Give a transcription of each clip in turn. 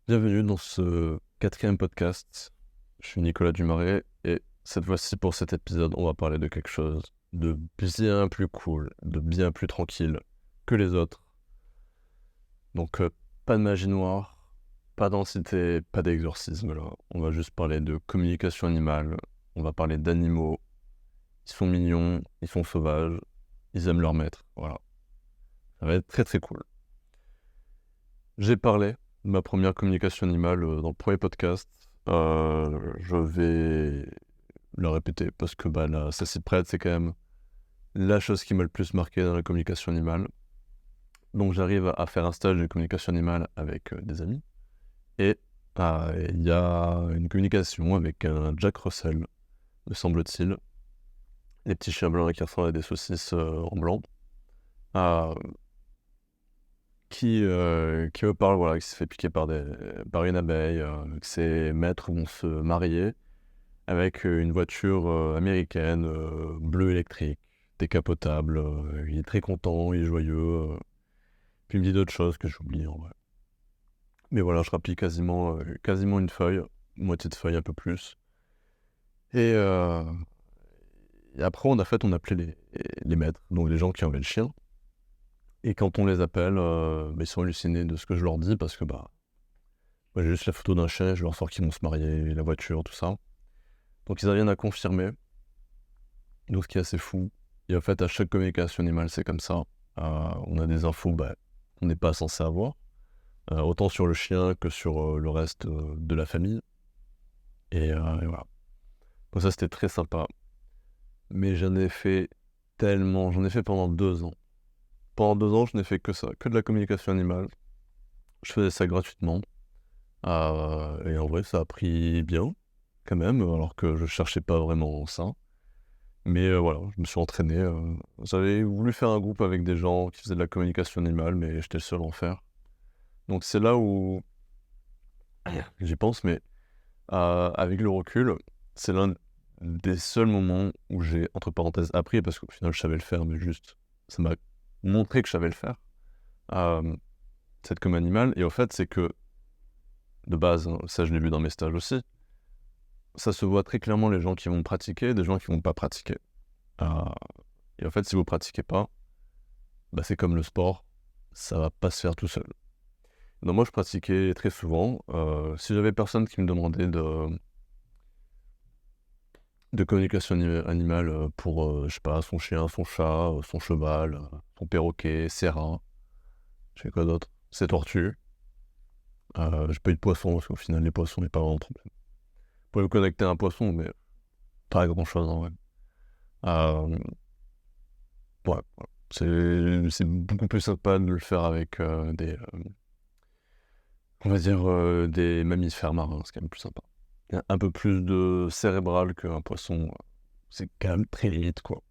Bienvenue dans ce 4e podcast. Je suis Nicolas Dumaret et cette fois-ci pour cet épisode, on va parler de quelque chose de bien plus cool, de bien plus tranquille que les autres. Donc pas de magie noire, pas d'entité, pas d'exorcisme là. On va juste parler de communication animale, on va parler d'animaux. Ils sont mignons, ils sont sauvages, ils aiment leur maître, voilà. Ça va être très très cool. J'ai parlé de ma première communication animale dans le premier podcast. Je vais la répéter parce que là, ça s'y prête, c'est quand même la chose qui m'a le plus marqué dans la communication animale. Donc j'arrive à faire un stage de communication animale avec des amis. Et il y a une communication avec un Jack Russell, me semble-t-il. Les petits chiens blancs qui ressemblent à des saucisses en blanc. Euh, qui me parle, voilà, qui s'est fait piquer par une abeille, que ses maîtres vont se marier avec une voiture américaine, bleue électrique, décapotable. Il est très content, il est joyeux. Puis il me dit d'autres choses que j'oublie en vrai. Mais voilà, je remplis quasiment une feuille, moitié de feuille, un peu plus. Et, et après, on appelait les maîtres, donc les gens qui avaient le chien. Et quand on les appelle, ils sont hallucinés de ce que je leur dis parce que moi, j'ai juste la photo d'un chien, je leur sors qu'ils vont se marier, la voiture, tout ça. Donc ils viennent à confirmer. Donc ce qui est assez fou. Et en fait, à chaque communication animale, c'est comme ça. On a des infos qu'on n'est pas censé avoir. Autant sur le chien que sur le reste de la famille. Et voilà. Donc ça, c'était très sympa. Mais j'en ai fait tellement. J'en ai fait pendant 2 ans. Pendant 2 ans, je n'ai fait que ça, que de la communication animale. Je faisais ça gratuitement. Et en vrai, ça a pris bien, quand même, alors que je cherchais pas vraiment ça. Mais voilà, je me suis entraîné. J'avais voulu faire un groupe avec des gens qui faisaient de la communication animale, mais j'étais le seul à en faire. Donc c'est là où j'y pense, mais avec le recul, c'est l'un des seuls moments où j'ai, entre parenthèses, appris, parce qu'au final, je savais le faire, mais juste, ça m'a montré que je savais le faire, cette com animale. Et au fait, c'est que, de base, hein, ça je l'ai vu dans mes stages aussi, ça se voit très clairement les gens qui vont pratiquer et des gens qui vont pas pratiquer. Et en fait, si vous pratiquez pas, c'est comme le sport, ça va pas se faire tout seul. Donc moi, je pratiquais très souvent. Si j'avais personne qui me demandait de communication animale pour, je sais pas, son chien, son chat, son cheval, son perroquet, ses rats, je fais quoi d'autre, ses tortues. J'ai pas eu de poisson, parce qu'au final, les poissons, n'est pas vraiment un problème. Vous pouvez vous connecter à un poisson, mais pas grand-chose en vrai. Euh, ouais, voilà. C'est beaucoup plus sympa de le faire avec on va dire, des mammifères marins, c'est quand même plus sympa. Il y a un peu plus de cérébral qu'un poisson, c'est quand même très limite, quoi.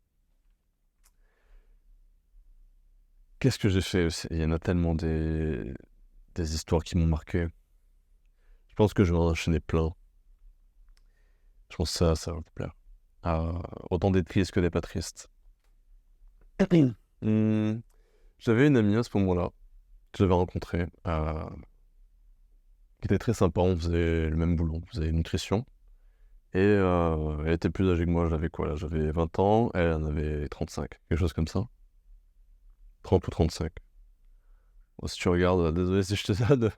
Qu'est-ce que j'ai fait aussi? Il y en a tellement des histoires qui m'ont marqué. Je pense que je vais en enchaîner plein. Je pense que ça va vous plaire. Autant des tristes que des pas tristes. Mmh, j'avais une amie à ce moment-là, que j'avais rencontrée, qui était très sympa, on faisait le même boulot, on faisait nutrition. Et elle était plus âgée que moi, j'avais quoi là? J'avais 20 ans, elle en avait 35, quelque chose comme ça. 30 ou 35. Bon, si tu regardes, désolé si je te donne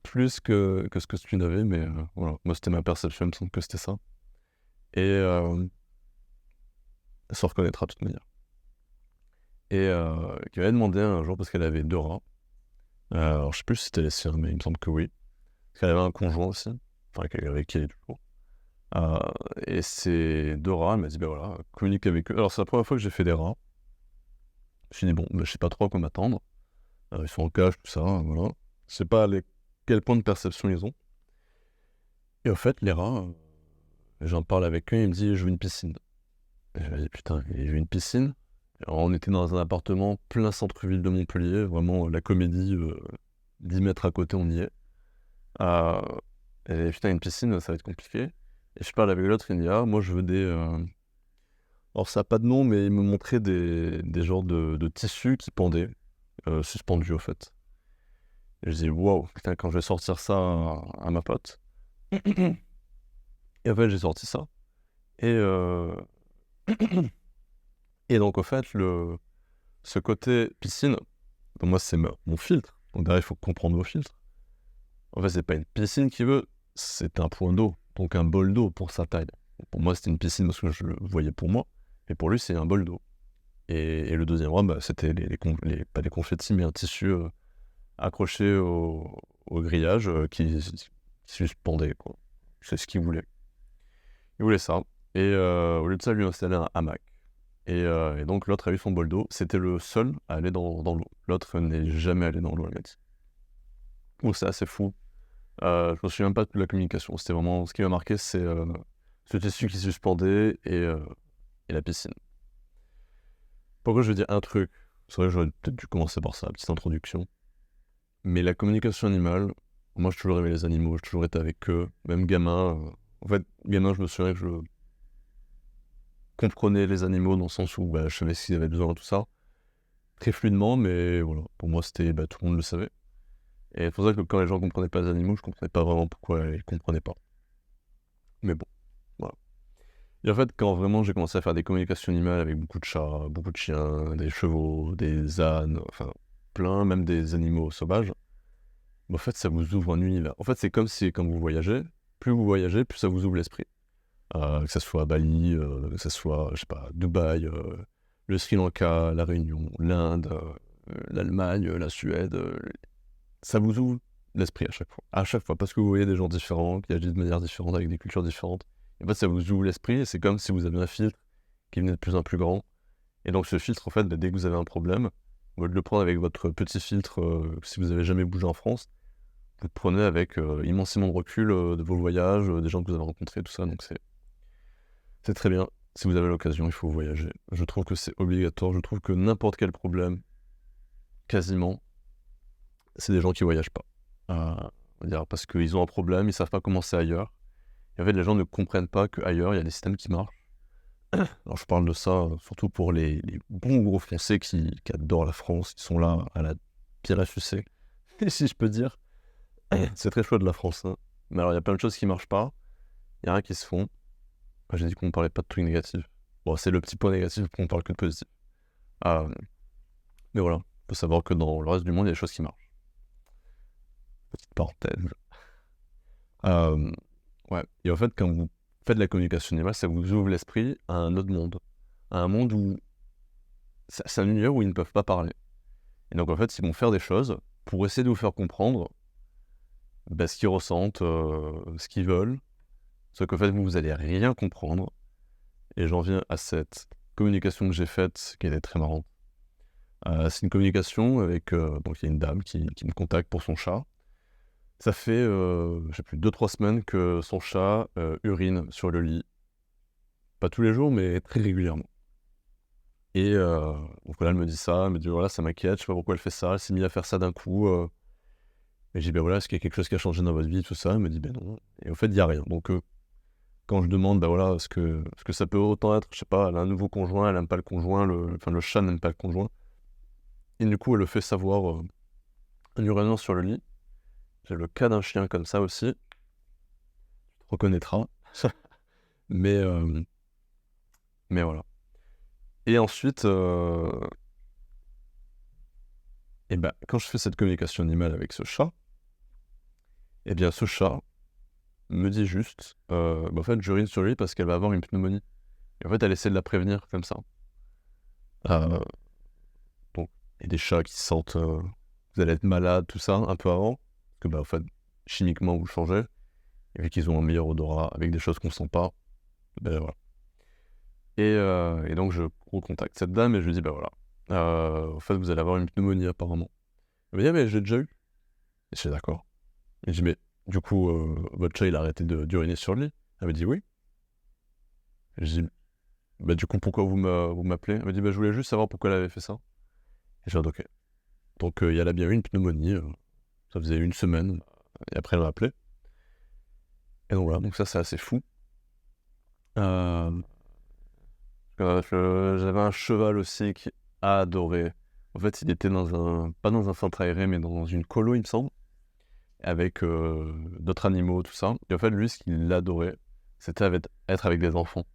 plus que ce que tu n'avais, mais voilà, moi c'était ma perception, il me semble que c'était ça. Et elle se reconnaîtra de toute manière. Et qui m'avait demandé un jour, parce qu'elle avait 2 rats, alors je sais plus si c'était les siens, mais il me semble que oui. Parce qu'elle avait un conjoint aussi, enfin avec qui elle est toujours. Euh, et ces 2 rats, elle m'a dit, voilà, communique avec eux. Alors c'est la première fois que j'ai fait des rats. Je me suis dit, bon, je sais pas trop à quoi m'attendre. Ils sont en cage, tout ça, voilà. Je sais pas quel point de perception ils ont. Et au fait, les rats, j'en parle avec eux, ils me disent, je veux une piscine. Et je me dis, putain, je veux une piscine. Alors, on était dans un appartement plein centre-ville de Montpellier, vraiment la comédie, 10 mètres à côté, on y est. Euh, et putain, une piscine, ça va être compliqué. Et je parle avec l'autre, il me dit, moi je veux des... Alors ça n'a pas de nom, mais il me montrait des genres de tissus qui pendaient, suspendus au fait. Et je dis, wow, putain, quand je vais sortir ça à ma pote. Et en fait, j'ai sorti ça. Et, et donc, au fait, ce côté piscine, pour moi, c'est mon filtre. Donc, derrière, il faut comprendre vos filtres. En fait, c'est pas une piscine qu'il veut, c'est un point d'eau, donc un bol d'eau pour sa taille. Pour moi, c'était une piscine parce que je le voyais pour moi, et pour lui, c'est un bol d'eau. Et le deuxième rhum, c'était pas des confettis, mais un tissu accroché au grillage qui suspendait, quoi. C'est ce qu'il voulait. Il voulait ça. Et au lieu de ça, lui installait un hamac. Et donc, l'autre a eu son bol d'eau. C'était le seul à aller dans l'eau. L'autre n'est jamais allé dans l'eau, elle m'a dit. Donc, c'est assez fou. Je me souviens pas de la communication. C'était vraiment... Ce qui m'a marqué, c'est ce tissu qui suspendait et la piscine. Pourquoi je veux dire un truc? C'est vrai que j'aurais peut-être dû commencer par ça, petite introduction. Mais la communication animale, moi, j'ai toujours aimé les animaux, j'ai toujours été avec eux. Même gamin. En fait, gamin, je me souviens que je comprenais les animaux dans le sens où je savais ce qu'ils avaient besoin, tout ça. Très fluidement, mais voilà. Pour moi, c'était... tout le monde le savait. Et c'est pour ça que quand les gens comprenaient pas les animaux, je comprenais pas vraiment pourquoi ils comprenaient pas. Mais bon, voilà. Et en fait, quand vraiment j'ai commencé à faire des communications animales avec beaucoup de chats, beaucoup de chiens, des chevaux, des ânes, enfin plein, même des animaux sauvages, en fait, ça vous ouvre un univers. En fait, c'est comme si, quand vous voyagez, plus ça vous ouvre l'esprit. Que ça soit à Bali, que ça soit, je sais pas, Dubaï, le Sri Lanka, la Réunion, l'Inde, l'Allemagne, la Suède, ça vous ouvre l'esprit à chaque fois. À chaque fois, parce que vous voyez des gens différents, qui agissent de manière différente, avec des cultures différentes. Et en fait, ça vous ouvre l'esprit, et c'est comme si vous aviez un filtre qui venait de plus en plus grand. Et donc ce filtre, en fait, dès que vous avez un problème, au lieu de le prendre avec votre petit filtre, si vous n'avez jamais bougé en France, vous le prenez avec immensément de recul de vos voyages, des gens que vous avez rencontrés, tout ça. Donc c'est très bien. Si vous avez l'occasion, il faut voyager. Je trouve que c'est obligatoire. Je trouve que n'importe quel problème, quasiment, c'est des gens qui voyagent pas. On va dire, parce qu'ils ont un problème, ils savent pas comment c'est ailleurs. Et en fait, les gens ne comprennent pas qu'ailleurs, il y a des systèmes qui marchent. Alors, je parle de ça surtout pour les bons gros Français qui adorent la France, qui sont là à la pire à sucer, si je peux dire. C'est très chouette de la France, hein. Mais alors, il y a plein de choses qui marchent pas. Il y a rien qui se font. J'ai dit qu'on parlait pas de trucs négatifs. Bon, c'est le petit point négatif qu'on parle que de positif. Euh, mais voilà, il faut savoir que dans le reste du monde, il y a des choses qui marchent. Petite parenthèse. Ouais. Et en fait, quand vous faites de la communication animale, ça vous ouvre l'esprit à un autre monde. À un monde où... C'est un univers où ils ne peuvent pas parler. Et donc, en fait, ils vont faire des choses pour essayer de vous faire comprendre ce qu'ils ressentent, ce qu'ils veulent. Sauf qu'en fait, vous allez rien comprendre. Et j'en viens à cette communication que j'ai faite, qui était très marrante. C'est une communication avec... donc, il y a une dame qui me contacte pour son chat. Ça fait, je sais plus, 2-3 semaines que son chat urine sur le lit. Pas tous les jours, mais très régulièrement. Et donc là, elle me dit ça, elle me dit voilà, ça m'inquiète, je sais pas pourquoi elle fait ça, elle s'est mise à faire ça d'un coup. Et j'ai dit voilà, est-ce qu'il y a quelque chose qui a changé dans votre vie, tout ça? Elle me dit non. Et en fait, il n'y a rien. Donc quand je demande, voilà, est-ce que ça peut autant être, je sais pas, elle a un nouveau conjoint, elle n'aime pas le conjoint, le chat n'aime pas le conjoint. Et du coup, elle le fait savoir en urinant sur le lit. J'ai le cas d'un chien comme ça aussi. Tu te reconnaîtras. Mais voilà. Et ensuite, quand je fais cette communication animale avec ce chat, ce chat me dit juste, en fait, j'urine sur lui parce qu'elle va avoir une pneumonie. Et en fait, elle essaie de la prévenir comme ça. Donc, il y a des chats qui sentent, vous allez être malade, tout ça, un peu avant. Parce que, en fait, chimiquement, vous changez. Et vu qu'ils ont un meilleur odorat avec des choses qu'on sent pas, voilà. Et donc, je recontacte cette dame et je lui dis, voilà, en fait, vous allez avoir une pneumonie apparemment. Elle me dit, mais j'ai déjà eu. Et je suis d'accord. Et je dis, mais du coup, votre chat, il a arrêté d'uriner sur le lit? Elle me dit, oui. Et je dis, du coup, pourquoi vous m'appelez? Elle me dit, je voulais juste savoir pourquoi elle avait fait ça. Et je dis, ok. Donc, elle a bien eu une pneumonie. Ça faisait 1 semaine. Et après, elle m'a appelé. Et donc voilà, donc ça, c'est assez fou. J'avais un cheval aussi qui adorait En fait, il était pas dans un centre aéré, mais dans une colo, il me semble, avec d'autres animaux, tout ça. Et en fait, lui, ce qu'il adorait, c'était être avec des enfants.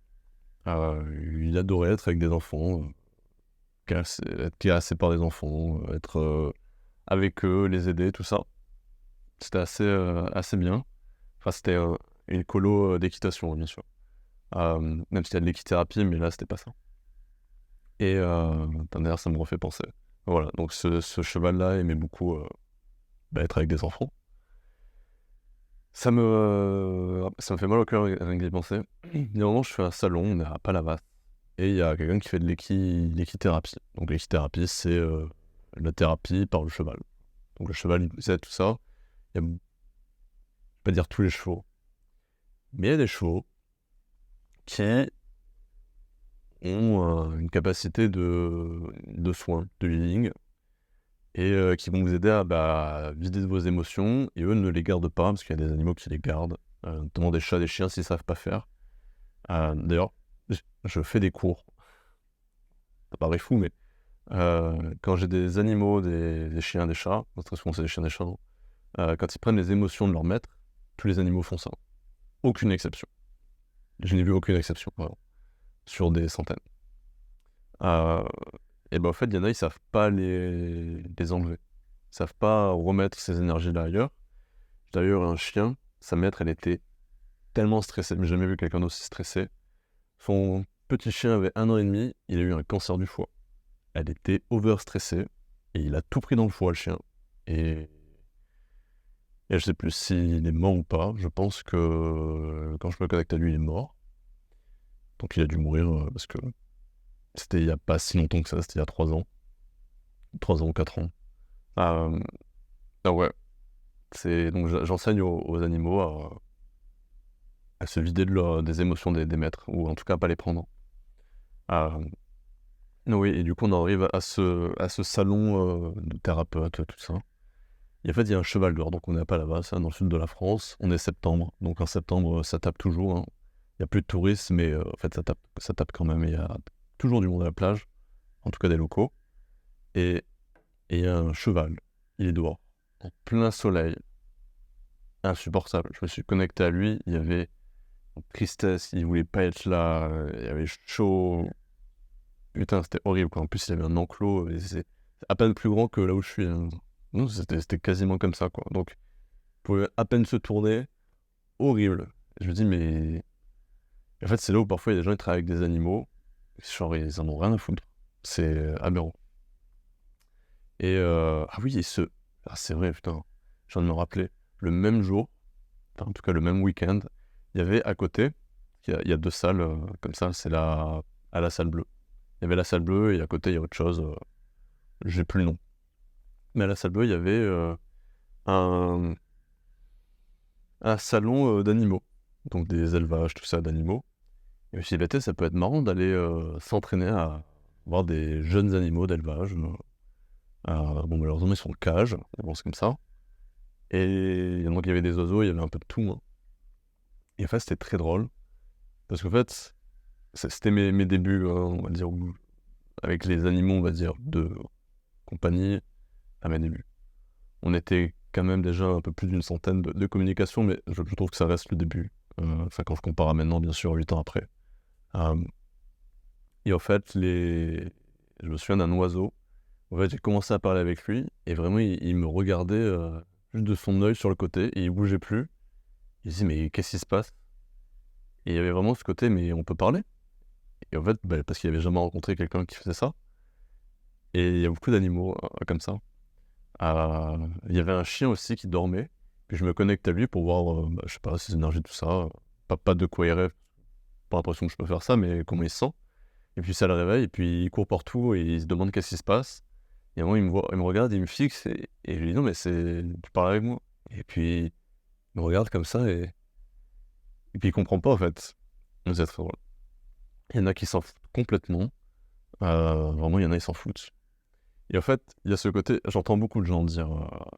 Il adorait être avec des enfants, être caressé par des enfants, être avec eux, les aider, tout ça. C'était assez bien. Enfin, c'était une colo d'équitation, bien sûr. Même s'il y a de l'équithérapie, mais là, c'était pas ça. Et d'ailleurs, ça me refait penser. Voilà, donc ce cheval-là aimait beaucoup être avec des enfants. Ça me fait mal au cœur rien que d'y penser. Il y a un moment, je fais un salon, on est à Palavas, et il y a quelqu'un qui fait de l'équithérapie. Donc l'équithérapie, c'est la thérapie par le cheval. Donc le cheval, il sait tout ça. Je vais pas dire tous les chevaux, mais il y a des chevaux qui ont une capacité de soin, de healing, et qui vont vous aider à vider de vos émotions, et eux ne les gardent pas, parce qu'il y a des animaux qui les gardent, notamment des chats, des chiens, s'ils savent pas faire. D'ailleurs, je fais des cours, ça paraît fou, mais quand j'ai des animaux, des chiens, des chats, très souvent c'est des chiens, des chats, non, quand ils prennent les émotions de leur maître, tous les animaux font ça. Aucune exception. Je n'ai vu aucune exception, vraiment, sur des centaines. Et ben en fait, il y en a, ils savent pas les enlever. Ils savent pas remettre ces énergies-là ailleurs. J'ai d'ailleurs un chien, sa maître, elle était tellement stressée, mais j'ai jamais vu quelqu'un d'aussi stressé. Son petit chien avait 1 an et demi, il a eu un cancer du foie. Elle était over-stressée, et il a tout pris dans le foie, le chien. Et je sais plus s'il est mort ou pas, je pense que quand je me connecte à lui, il est mort. Donc il a dû mourir parce que c'était il y a pas si longtemps que ça, c'était il y a 3 ans. 3 ans ou 4 ans. Ouais, donc j'enseigne aux animaux à se vider des émotions des maîtres, ou en tout cas à pas les prendre. Oui, et du coup on arrive à ce salon de thérapeute, tout ça. Et en fait, il y a un cheval d'or, donc on n'est pas là-bas, ça, dans le sud de la France. On est septembre, donc en septembre, ça tape toujours, hein. Il n'y a plus de touristes, mais en fait, ça tape quand même. Il y a toujours du monde à la plage, en tout cas des locaux. Et il y a un cheval, il est dehors, en plein soleil, insupportable. Je me suis connecté à lui, il y avait tristesse, il voulait pas être là, il y avait chaud. Putain, c'était horrible, quoi. En plus, il y avait un enclos, et c'est à peine plus grand que là où je suis, hein. Non, c'était quasiment comme ça, quoi. Donc, il pouvait à peine se tourner, horrible. Je me dis, mais en fait, c'est là où parfois il y a des gens qui travaillent avec des animaux, genre ils en ont rien à foutre. C'est aberrant. Et ah oui, c'est vrai, putain, je viens de me rappeler, le même jour, enfin en tout cas le même week-end, il y avait à côté, il y a 2 salles comme ça, c'est à la salle bleue. Il y avait la salle bleue et à côté il y a autre chose, j'ai plus le nom. Mais à la salle bleue, il y avait un salon d'animaux, donc des élevages, tout ça, d'animaux. Et je me suis dit, l'été, ça peut être marrant d'aller s'entraîner à voir des jeunes animaux d'élevage. Bon, malheureusement, ils sont en cage, on pense comme ça. Et donc, il y avait des oiseaux, il y avait un peu de tout, hein. Et en fait, c'était très drôle, parce qu'en fait, c'était mes débuts, on va dire, avec les animaux, on va dire, de compagnie, à mes débuts. On était quand même déjà un peu plus d'une centaine de communications, mais je trouve que ça reste le début. Enfin, quand je compare à maintenant, bien sûr, 8 ans après. Euh, et en fait, je me souviens d'un oiseau. En fait, j'ai commencé à parler avec lui, et vraiment, il me regardait juste de son œil sur le côté, et il bougeait plus. Il se dit, mais qu'est-ce qui se passe? Et il y avait vraiment ce côté, mais on peut parler? Et en fait, parce qu'il avait jamais rencontré quelqu'un qui faisait ça. Et il y a beaucoup d'animaux comme ça. Il y avait un chien aussi qui dormait, puis je me connecte à lui pour voir, je sais pas, ses énergies, tout ça. Pas de quoi il rêve, pas l'impression que je peux faire ça, mais comment il se sent. Et puis ça le réveille, et puis il court partout, et il se demande qu'est-ce qui se passe. Et à un moment, il me regarde, il me fixe, et je lui dis, non, mais tu parles avec moi. Et puis, il me regarde comme ça, et puis il comprend pas, en fait. Donc, c'est très drôle. Il y en a qui s'en foutent complètement. Vraiment, il y en a, ils s'en foutent. Et en fait, il y a ce côté, j'entends beaucoup de gens dire,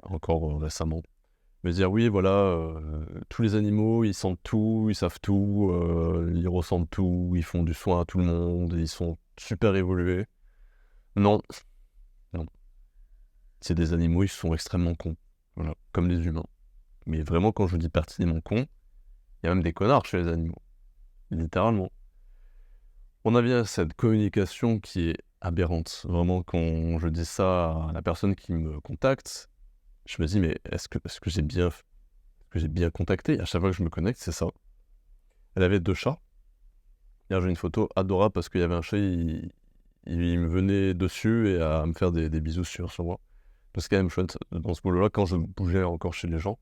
encore récemment, me dire, oui, voilà, tous les animaux, ils sentent tout, ils savent tout, ils ressentent tout, ils font du soin à tout le monde, ils sont super évolués. Non, non. c'est des animaux, ils sont extrêmement cons. Voilà, comme les humains. Mais vraiment, quand je dis pertinemment cons, il y a même des connards chez les animaux. Littéralement. On a bien cette communication qui est aberrante. Vraiment, quand je dis ça à la personne qui me contacte, je me dis, mais est-ce que j'ai bien contacté? Et à chaque fois que je me connecte, c'est ça. Elle avait 2 chats. D'ailleurs, j'ai une photo adorable parce qu'il y avait un chat, il me venait dessus et à me faire des bisous sur moi. Donc c'est quand même chouette dans ce boulot-là, quand je bougeais encore chez les gens,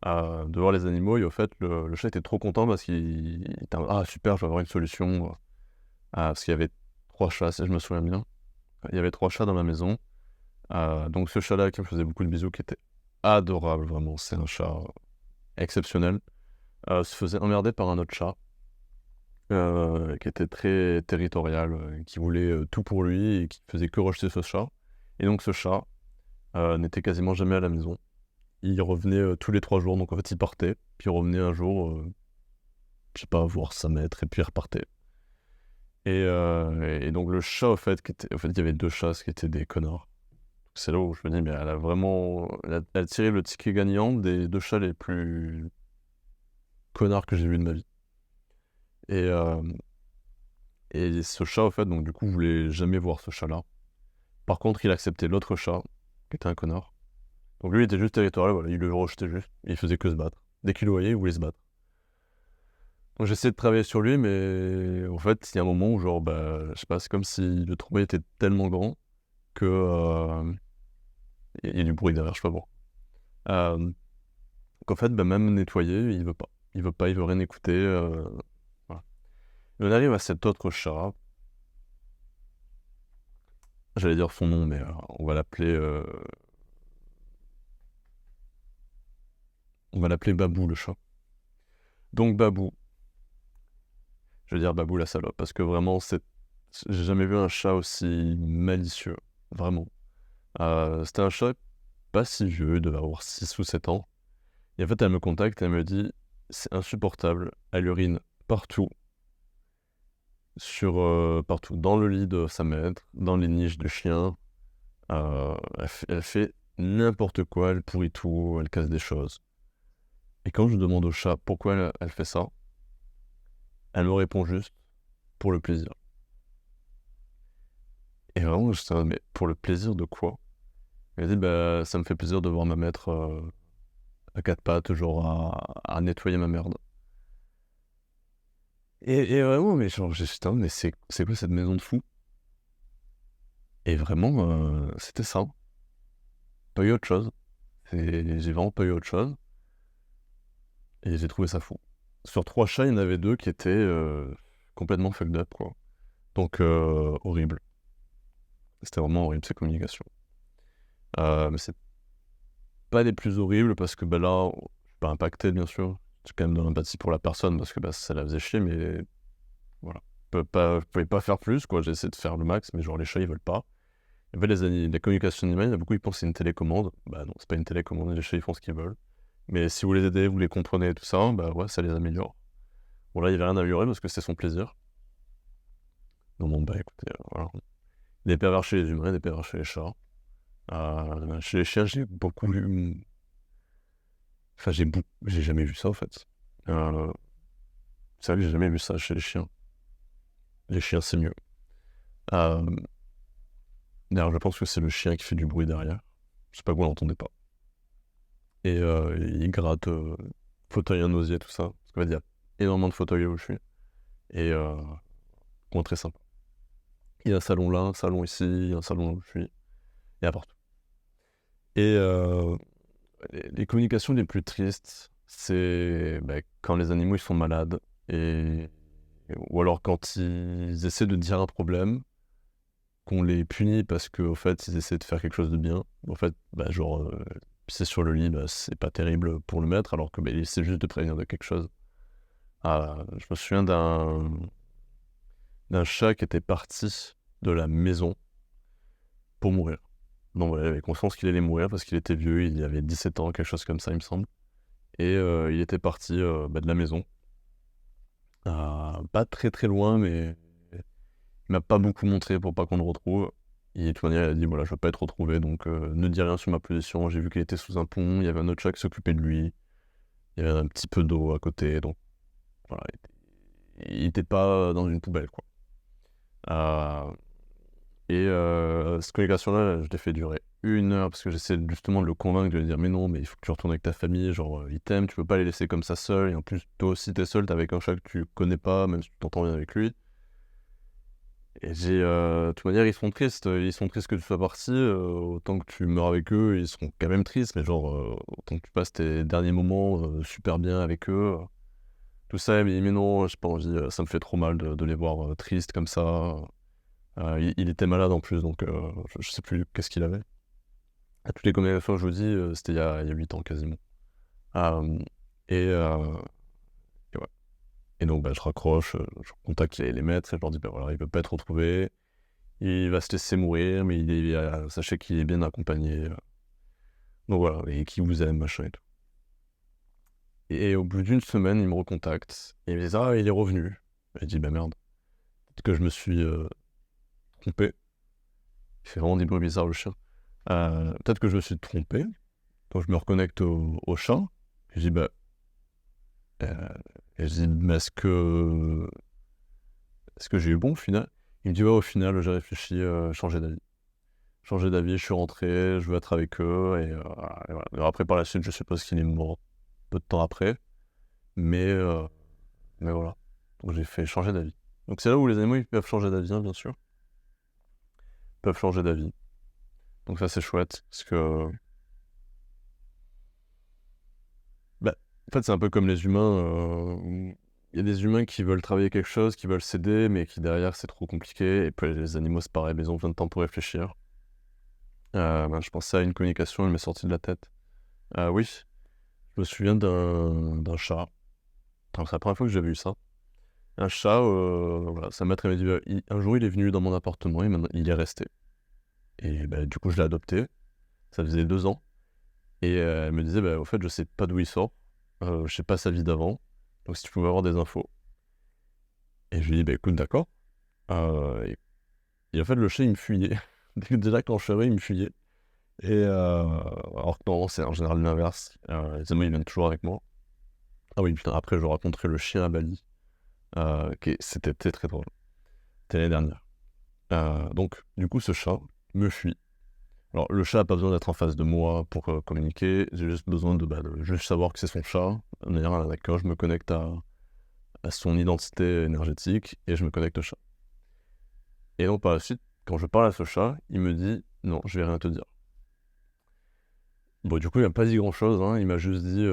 de voir les animaux. Et au fait, le chat était trop content parce qu'il était «Ah super, je vais avoir une solution». Parce qu'il y avait 3 chats, si je me souviens bien. Il y avait 3 chats dans la maison. Donc ce chat-là qui me faisait beaucoup de bisous, qui était adorable vraiment, c'est un chat exceptionnel, se faisait emmerder par un autre chat, qui était très territorial, qui voulait, tout pour lui et qui faisait que rejeter ce chat. Et donc ce chat, n'était quasiment jamais à la maison. Il revenait, tous les 3 jours, donc en fait il partait, puis il revenait un jour, je sais pas, voir sa maître et puis il repartait. Et donc le chat, en fait, il y avait 2 chats, ce qui étaient des connards. C'est là où je me dis: «Mais elle a tiré le ticket gagnant des 2 chats les plus connards que j'ai vus de ma vie». Et ce chat, en fait, donc du coup, voulait jamais voir ce chat-là. Par contre, il acceptait l'autre chat, qui était un connard. Donc lui, il était juste territorial, voilà, il le rejetait juste, il faisait que se battre. Dès qu'il le voyait, il voulait se battre. Donc j'essayais de travailler sur lui, mais en fait, il y a un moment où genre, je sais pas, c'est comme si le trou était tellement grand que, il y a du bruit derrière, je sais pas pourquoi. Qu'en fait, même nettoyer, il veut pas. Il veut pas, il veut rien écouter, voilà. Et on arrive à cet autre chat, j'allais dire son nom, mais on va l'appeler Babou le chat. Donc Babou, je vais dire Babou la salope, parce que vraiment, j'ai jamais vu un chat aussi malicieux, vraiment. C'était un chat pas si vieux, il devait avoir 6 ou 7 ans. Et en fait, elle me contacte, elle me dit: «C'est insupportable, elle urine partout, partout, dans le lit de sa maître, dans les niches de chiens, elle fait n'importe quoi, elle pourrit tout, elle casse des choses». Et quand je demande au chat pourquoi elle fait ça, elle me répond juste: «Pour le plaisir». Et vraiment, j'étais en mode: «Mais pour le plaisir de quoi?» Elle dit: «Bah, ça me fait plaisir de voir ma maître, à 4 pattes, genre à nettoyer ma merde». Et vraiment, mais genre, j'étais en mode: «Mais c'est quoi cette maison de fous?» Et vraiment, c'était ça. Pas eu autre chose. J'ai vraiment pas eu autre chose et j'ai trouvé ça fou. Sur 3 chats, il y en avait 2 qui étaient, complètement fucked up, quoi. Donc horrible. C'était vraiment horrible ces communications. Mais c'est pas les plus horribles parce que, là, je suis pas impacté, bien sûr. J'ai quand même de l'empathie pour la personne parce que, ça la faisait chier, mais voilà. Je pouvais pas faire plus, quoi. J'ai essayé de faire le max, mais genre les chats, ils veulent pas. En fait, les communications animales, il y en a beaucoup, ils pensent que c'est une télécommande. Bah non, c'est pas une télécommande, les chats, ils font ce qu'ils veulent. Mais si vous les aidez, vous les comprenez et tout ça, ouais, ça les améliore. Bon, là, il y avait rien à améliorer parce que c'est son plaisir. Donc bon, écoutez, voilà. Des pervers chez les humains, des pervers chez les chats. Chez les chiens, j'ai beaucoup vu. Enfin, j'ai jamais vu ça, en fait. C'est vrai que j'ai jamais vu ça chez les chiens. Les chiens, c'est mieux. Euh, D'ailleurs, je pense que c'est le chien qui fait du bruit derrière. Je sais pas que vous l'entendez pas. Et il gratte fauteuil, un osier, tout ça. Parce qu'en fait, il y a énormément de fauteuils où je suis. Et coin très sympa. Il y a un salon là, un salon ici, il y a un salon où je suis. Il y a partout. Et les communications les plus tristes, c'est quand les animaux ils sont malades. Ou alors quand ils essaient de dire un problème, qu'on les punit parce qu'au fait, ils essaient de faire quelque chose de bien. En fait, genre, pisser sur le lit, c'est pas terrible pour le maître, alors que il essaie juste de prévenir de quelque chose. Je me souviens d'un chat qui était parti de la maison pour mourir. Donc voilà, il avait conscience qu'il allait mourir parce qu'il était vieux, il avait 17 ans, quelque chose comme ça, il me semble. Et il était parti de la maison. Pas très très loin, mais il m'a pas beaucoup montré pour pas qu'on le retrouve. Et de toute manière, il a dit, voilà, je veux pas être retrouvé, donc ne dis rien sur ma position. J'ai vu qu'il était sous un pont, il y avait un autre chat qui s'occupait de lui, il y avait un petit peu d'eau à côté, donc voilà, il était pas dans une poubelle, quoi. Euh, cette communication-là, je l'ai fait durer 1 heure, parce que j'essaie justement de le convaincre, de lui dire, mais non, mais il faut que tu retournes avec ta famille, genre, ils t'aiment, tu peux pas les laisser comme ça seuls, et en plus, toi aussi, t'es seul, t'es avec un chat que tu connais pas, même si tu t'entends bien avec lui. Et de toute manière, ils sont tristes que tu sois parti, autant que tu meurs avec eux, ils seront quand même tristes, mais genre, autant que tu passes tes derniers moments super bien avec eux. Tout ça, mais non, j'ai pas envie, ça me fait trop mal de les voir tristes comme ça. Il était malade en plus, donc je sais plus qu'est-ce qu'il avait. À toutes les combien de fois je vous dis, c'était il y a 8 ans quasiment. Euh, et, euh, et ouais. Et donc, bah, je raccroche, je contacte les maîtres et je leur dis, bah voilà, il peut pas être retrouvé. Il va se laisser mourir, mais sachez qu'il est bien accompagné. Donc voilà, et qui vous aime, machin et tout. Et au bout d'une semaine, il me recontacte. Et il me dit, ah, il est revenu. Et je dis, bah merde, peut-être que je me suis trompé. Il fait vraiment des bruits bizarres, le chien. Peut-être que je me suis trompé. Donc je me reconnecte au chat. Et je dis, bah. euh, et je dis, mais est-ce que j'ai eu bon au final? Il me dit, ouais, au final, j'ai réfléchi, changé d'avis, je suis rentré, je veux être avec eux, et voilà. Alors après, par la suite, je suppose qu'il est mort peu de temps après, mais voilà. Donc j'ai fait changer d'avis. Donc c'est là où les animaux, ils peuvent changer d'avis, hein, bien sûr. Ils peuvent changer d'avis. Donc ça, c'est chouette, parce que, bah, en fait, c'est un peu comme les humains. Il y a des humains qui veulent travailler quelque chose, qui veulent s'aider, mais qui derrière, c'est trop compliqué. Et puis les animaux, c'est pareil, mais ils ont besoin de temps pour réfléchir. Je pensais à une communication, elle m'est sortie de la tête. Oui, je me souviens d'un chat. Enfin, c'est la première fois que j'avais eu ça. Un chat, voilà, sa maître elle m'a dit, un jour il est venu dans mon appartement et maintenant il est resté. Et bah, du coup je l'ai adopté, ça faisait 2 ans. Et elle me disait, bah, au fait je sais pas d'où il sort, je sais pas sa vie d'avant, donc si tu pouvais avoir des infos. Et je lui ai dit, bah écoute, d'accord. Et en fait le chat il me fuyait. Déjà quand je suis arrivé il me fuyait. Alors que non, c'est en général l'inverse. Les amis ils viennent toujours avec moi. Ah oui, putain, après je rencontrais le chien à Bali. C'était très très drôle. C'était l'année dernière. Donc, du coup, ce chat me fuit. Alors, le chat n'a pas besoin d'être en face de moi pour communiquer. J'ai juste besoin de juste savoir que c'est son chat. D'ailleurs, d'accord, je me connecte à son identité énergétique et je me connecte au chat. Et donc, par la suite, quand je parle à ce chat, il me dit non, je vais rien te dire. Bon, du coup, il m'a pas dit grand-chose, hein. Il m'a juste dit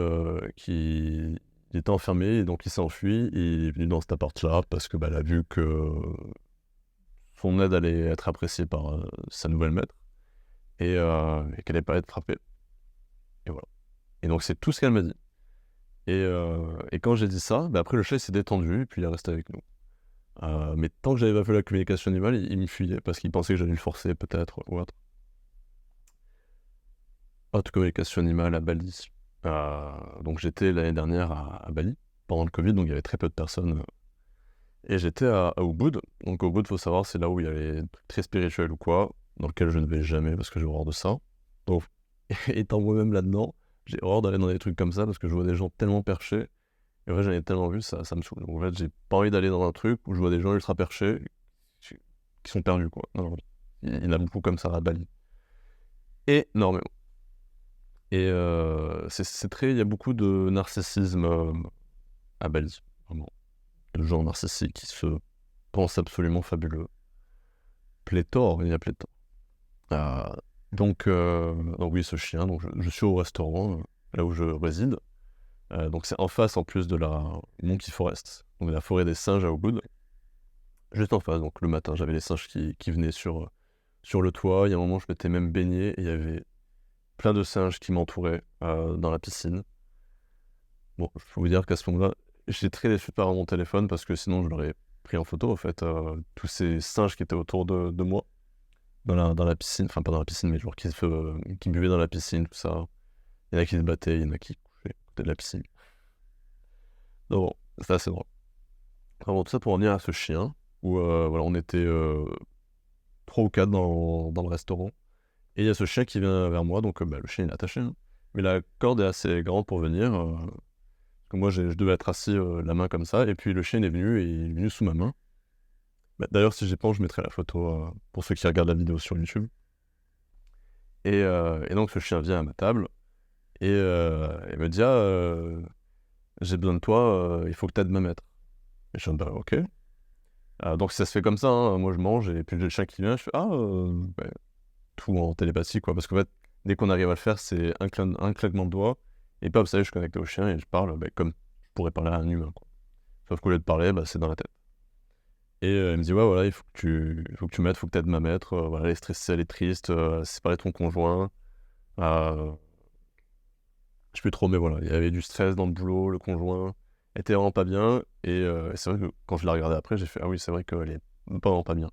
qu'il était enfermé et donc il s'est enfui. Et il est venu dans cet appart-là parce que, bah, il a vu que son aide allait être appréciée par sa nouvelle maître et qu'elle allait pas être frappée. Et voilà. Et donc, c'est tout ce qu'elle m'a dit. Et quand j'ai dit ça, bah, après, le chat il s'est détendu et puis il est resté avec nous. Mais tant que j'avais pas fait la communication animale, il me fuyait parce qu'il pensait que j'allais le forcer, peut-être, ou autre. Autre communication animale à Bali. Donc, j'étais l'année dernière à Bali, pendant le Covid, donc il y avait très peu de personnes. Et j'étais à Ubud. Donc, Ubud, il faut savoir, c'est là où il y a les trucs très spirituels ou quoi, dans lequel je ne vais jamais parce que j'ai horreur de ça. Donc, étant moi-même là-dedans, j'ai horreur d'aller dans des trucs comme ça parce que je vois des gens tellement perchés. Et en fait, j'en ai tellement vu, ça me saoule. Donc, en fait, j'ai pas envie d'aller dans un truc où je vois des gens ultra perchés qui sont perdus, quoi. Non, il y en a beaucoup comme ça à Bali. Énormément. Et c'est très. Il y a beaucoup de narcissisme à Bali, vraiment. De gens narcissiques qui se pensent absolument fabuleux. Pléthore, il y a pléthore. Euh, donc oui, ce chien, donc je suis au restaurant, là où je réside. Donc c'est en face en plus de la Monkey Forest, donc la forêt des singes à Ubud. Juste en face, donc le matin, j'avais les singes qui venaient sur le toit. Il y a un moment, je m'étais même baigné et il y avait plein de singes qui m'entouraient dans la piscine. Bon, je peux vous dire qu'à ce moment-là, j'étais très déçu de pas avoir mon téléphone parce que sinon je l'aurais pris en photo, en fait, tous ces singes qui étaient autour de moi, dans la piscine, enfin pas dans la piscine, mais genre qui buvaient dans la piscine, tout ça. Il y en a qui se battaient, il y en a qui couchaient à côté de la piscine. Donc bon, c'est assez drôle. Enfin bon, tout ça pour revenir à ce chien, où voilà, on était 3 ou 4 dans le restaurant. Et il y a ce chien qui vient vers moi, donc le chien il est attaché, hein. Mais la corde est assez grande pour venir. Que moi je devais être assis la main comme ça, et puis le chien il est venu et il est venu sous ma main. D'ailleurs, si j'ai pas, je mettrai la photo pour ceux qui regardent la vidéo sur YouTube. Et donc ce chien vient à ma table et il me dit: «Ah, j'ai besoin de toi, il faut que tu aides ma maître». Et je suis en mode: «Bah, OK». Donc ça se fait comme ça, hein, moi je mange et puis j'ai le chien qui vient, je fais: «Ah, tout en télépathie, quoi». Parce qu'en fait, dès qu'on arrive à le faire, c'est un claquement de doigts et paf, ça y est, je suis connecté au chien et je parle, comme je pourrais parler à un humain, quoi. Sauf qu'au lieu de parler, c'est dans la tête. Et elle me dit: «Ouais, voilà, il faut que tu m'aides, il faut que tu aides ma maître, voilà, elle est stressée, elle est triste, elle s'est séparée de ton conjoint». Heu, je sais plus trop, mais voilà, il y avait du stress dans le boulot, le conjoint était vraiment pas bien et c'est vrai que quand je l'ai regardé après, j'ai fait: «Ah oui, c'est vrai qu'elle est vraiment pas bien».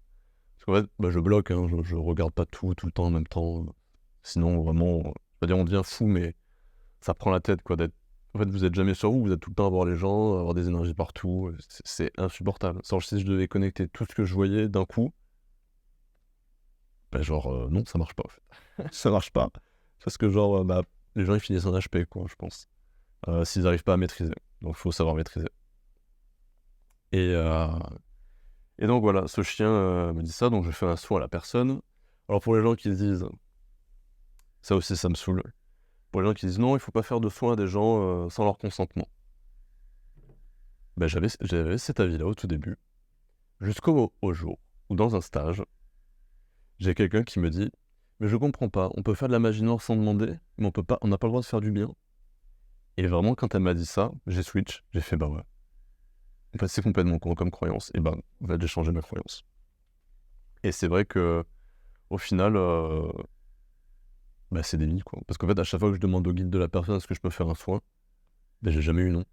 Parce qu'en fait, je bloque, hein, je regarde pas tout le temps en même temps, sinon vraiment, je vais pas dire on devient fou, mais ça prend la tête, quoi, d'être en fait, vous êtes jamais sur vous êtes tout le temps à voir les gens, à avoir des énergies partout, c'est insupportable. Genre, si je devais connecter tout ce que je voyais d'un coup, non, ça marche pas, en fait. Ça marche pas parce que les gens, ils finissent en HP, quoi, je pense, s'ils arrivent pas à maîtriser. Donc faut savoir maîtriser et heu et donc voilà, ce chien, me dit ça, donc je fais un soin à la personne. Alors pour les gens qui se disent ça aussi, ça me saoule. Pour les gens qui disent: «Non, il faut pas faire de soins à des gens, sans leur consentement». J'avais cet avis-là au tout début, jusqu'au jour où dans un stage, j'ai quelqu'un qui me dit: «Mais je comprends pas, on peut faire de la magie noire sans demander, mais on n'a pas le droit de faire du bien». Et vraiment quand elle m'a dit ça, j'ai switch, j'ai fait: «Bah ouais». En fait, c'est complètement con comme croyance et en fait, j'ai changé ma croyance. Et c'est vrai qu'au final, c'est débile, quoi. Parce qu'en fait, à chaque fois que je demande au guide de la personne: «Est-ce que je peux faire un soin?», j'ai jamais eu non.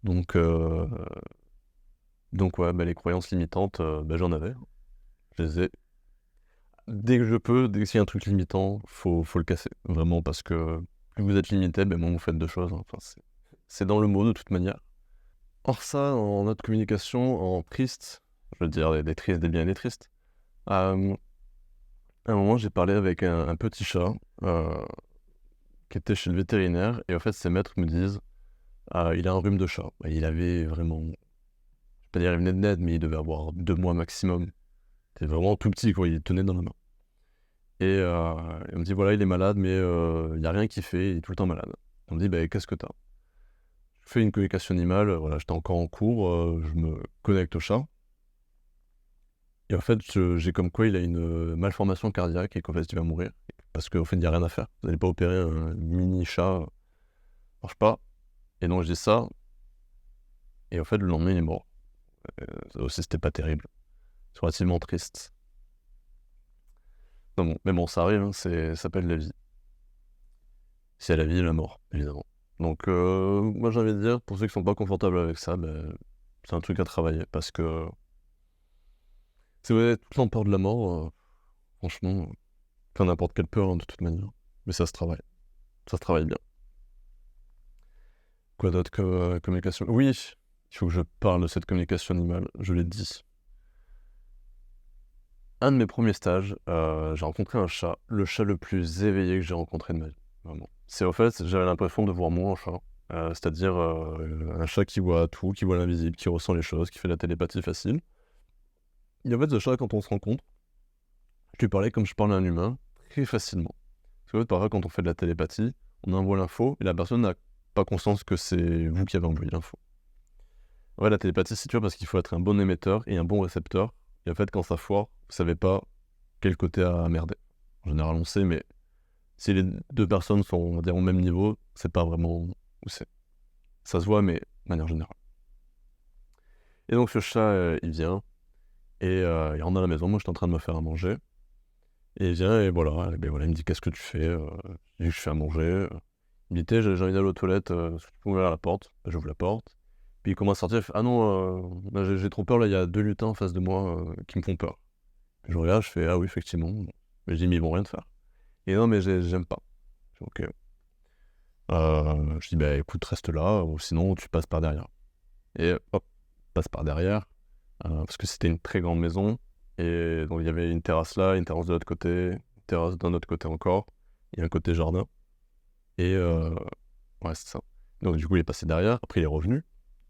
Donc heu, donc ouais, les croyances limitantes, j'en avais, hein. Je les ai. Dès que je peux, dès qu'il y a un truc limitant, faut le casser. Vraiment parce que plus vous êtes limité, moins vous faites de choses, hein. Enfin, c'est dans le mot de toute manière. Or ça, en notre communication, en triste, je veux dire des tristes, des bien et des tristes, hem, à un moment, j'ai parlé avec un petit chat, heu, qui était chez le vétérinaire et en fait, ses maîtres me disent: «Ah, il a un rhume de chat». Il avait vraiment, je vais pas dire il venait de naître, mais il devait avoir 2 mois maximum. C'était vraiment tout petit, quoi, il le tenait dans la main et il me dit: «Voilà, il est malade, mais il y a rien qui fait, il est tout le temps malade». On me dit: «Qu'est-ce que tu as?» Je fais une communication animale, voilà, j'étais encore en cours, je me connecte au chat et en fait, j'ai comme quoi il a une, malformation cardiaque et qu'en fait, il va mourir parce qu'en fait, il y a rien à faire. Vous allez pas opérer un mini chat, marche pas et donc je dis ça et en fait, le lendemain, il est mort. Ça aussi, c'était pas terrible. C'est relativement triste. Non, bon, mais bon, ça arrive, hein, ça s'appelle la vie. C'est la vie et la mort, évidemment. Donc moi, j'ai envie de dire, pour ceux qui sont pas confortables avec ça, c'est un truc à travailler parce que si vous avez tout le temps peur de la mort, franchement, enfin n'importe quelle peur, hein, de toute manière, mais ça se travaille bien. Quoi d'autre comme, communication? Oui, il faut que je parle de cette communication animale, je l'ai dit. Un de mes premiers stages, j'ai rencontré un chat, le chat le plus éveillé que j'ai rencontré de ma vie, vraiment. C'est en fait, j'avais l'impression de voir moi un chat, c'est-à-dire, un chat qui voit tout, qui voit l'invisible, qui ressent les choses, qui fait de la télépathie facile. Et en fait, ce chat, quand on se rencontre, je lui parlais comme je parle à un humain, très facilement. Parce qu'en fait, parfois, quand on fait de la télépathie, on envoie l'info et la personne n'a pas conscience que c'est vous qui avez envoyé l'info. Ouais, la télépathie, c'est dur parce qu'il faut être un bon émetteur et un bon récepteur. Et en fait, quand ça foire, vous savez pas quel côté a merdé. En général, on sait, mais si les deux personnes sont, on va dire, au même niveau, c'est pas vraiment où c'est. Ça se voit, mais de manière générale. Et donc, ce chat, il vient et il rentre dans la maison. Moi, j'étais en train de me faire à manger. Et il vient et voilà, voilà, il me dit: «Qu'est-ce que tu fais?» Je dis: «Je fais à manger», Il me dit: «Tu j'ai envie d'aller aux toilettes, est-ce que tu peux m'ouvrir la porte?» J'ouvre la porte, puis il commence à sortir, il fait: «Ah non, j'ai trop peur là, il y a 2 lutins en face de moi, qui me font peur». Je regarde, je fais: «Ah oui, effectivement». Mais je dis: «Mais ils vont rien te faire». Et «Non, mais j'aime pas». Je fais: «OK». Je dis: «Bah écoute, reste là, ou sinon tu passes par derrière». Et hop, passe par derrière, parce que c'était une très grande maison. Et donc il y avait une terrasse là, une terrasse de l'autre côté, une terrasse d'un autre côté encore, et un côté jardin. Et ouais, c'est ça. Donc du coup, il est passé derrière, après il est revenu,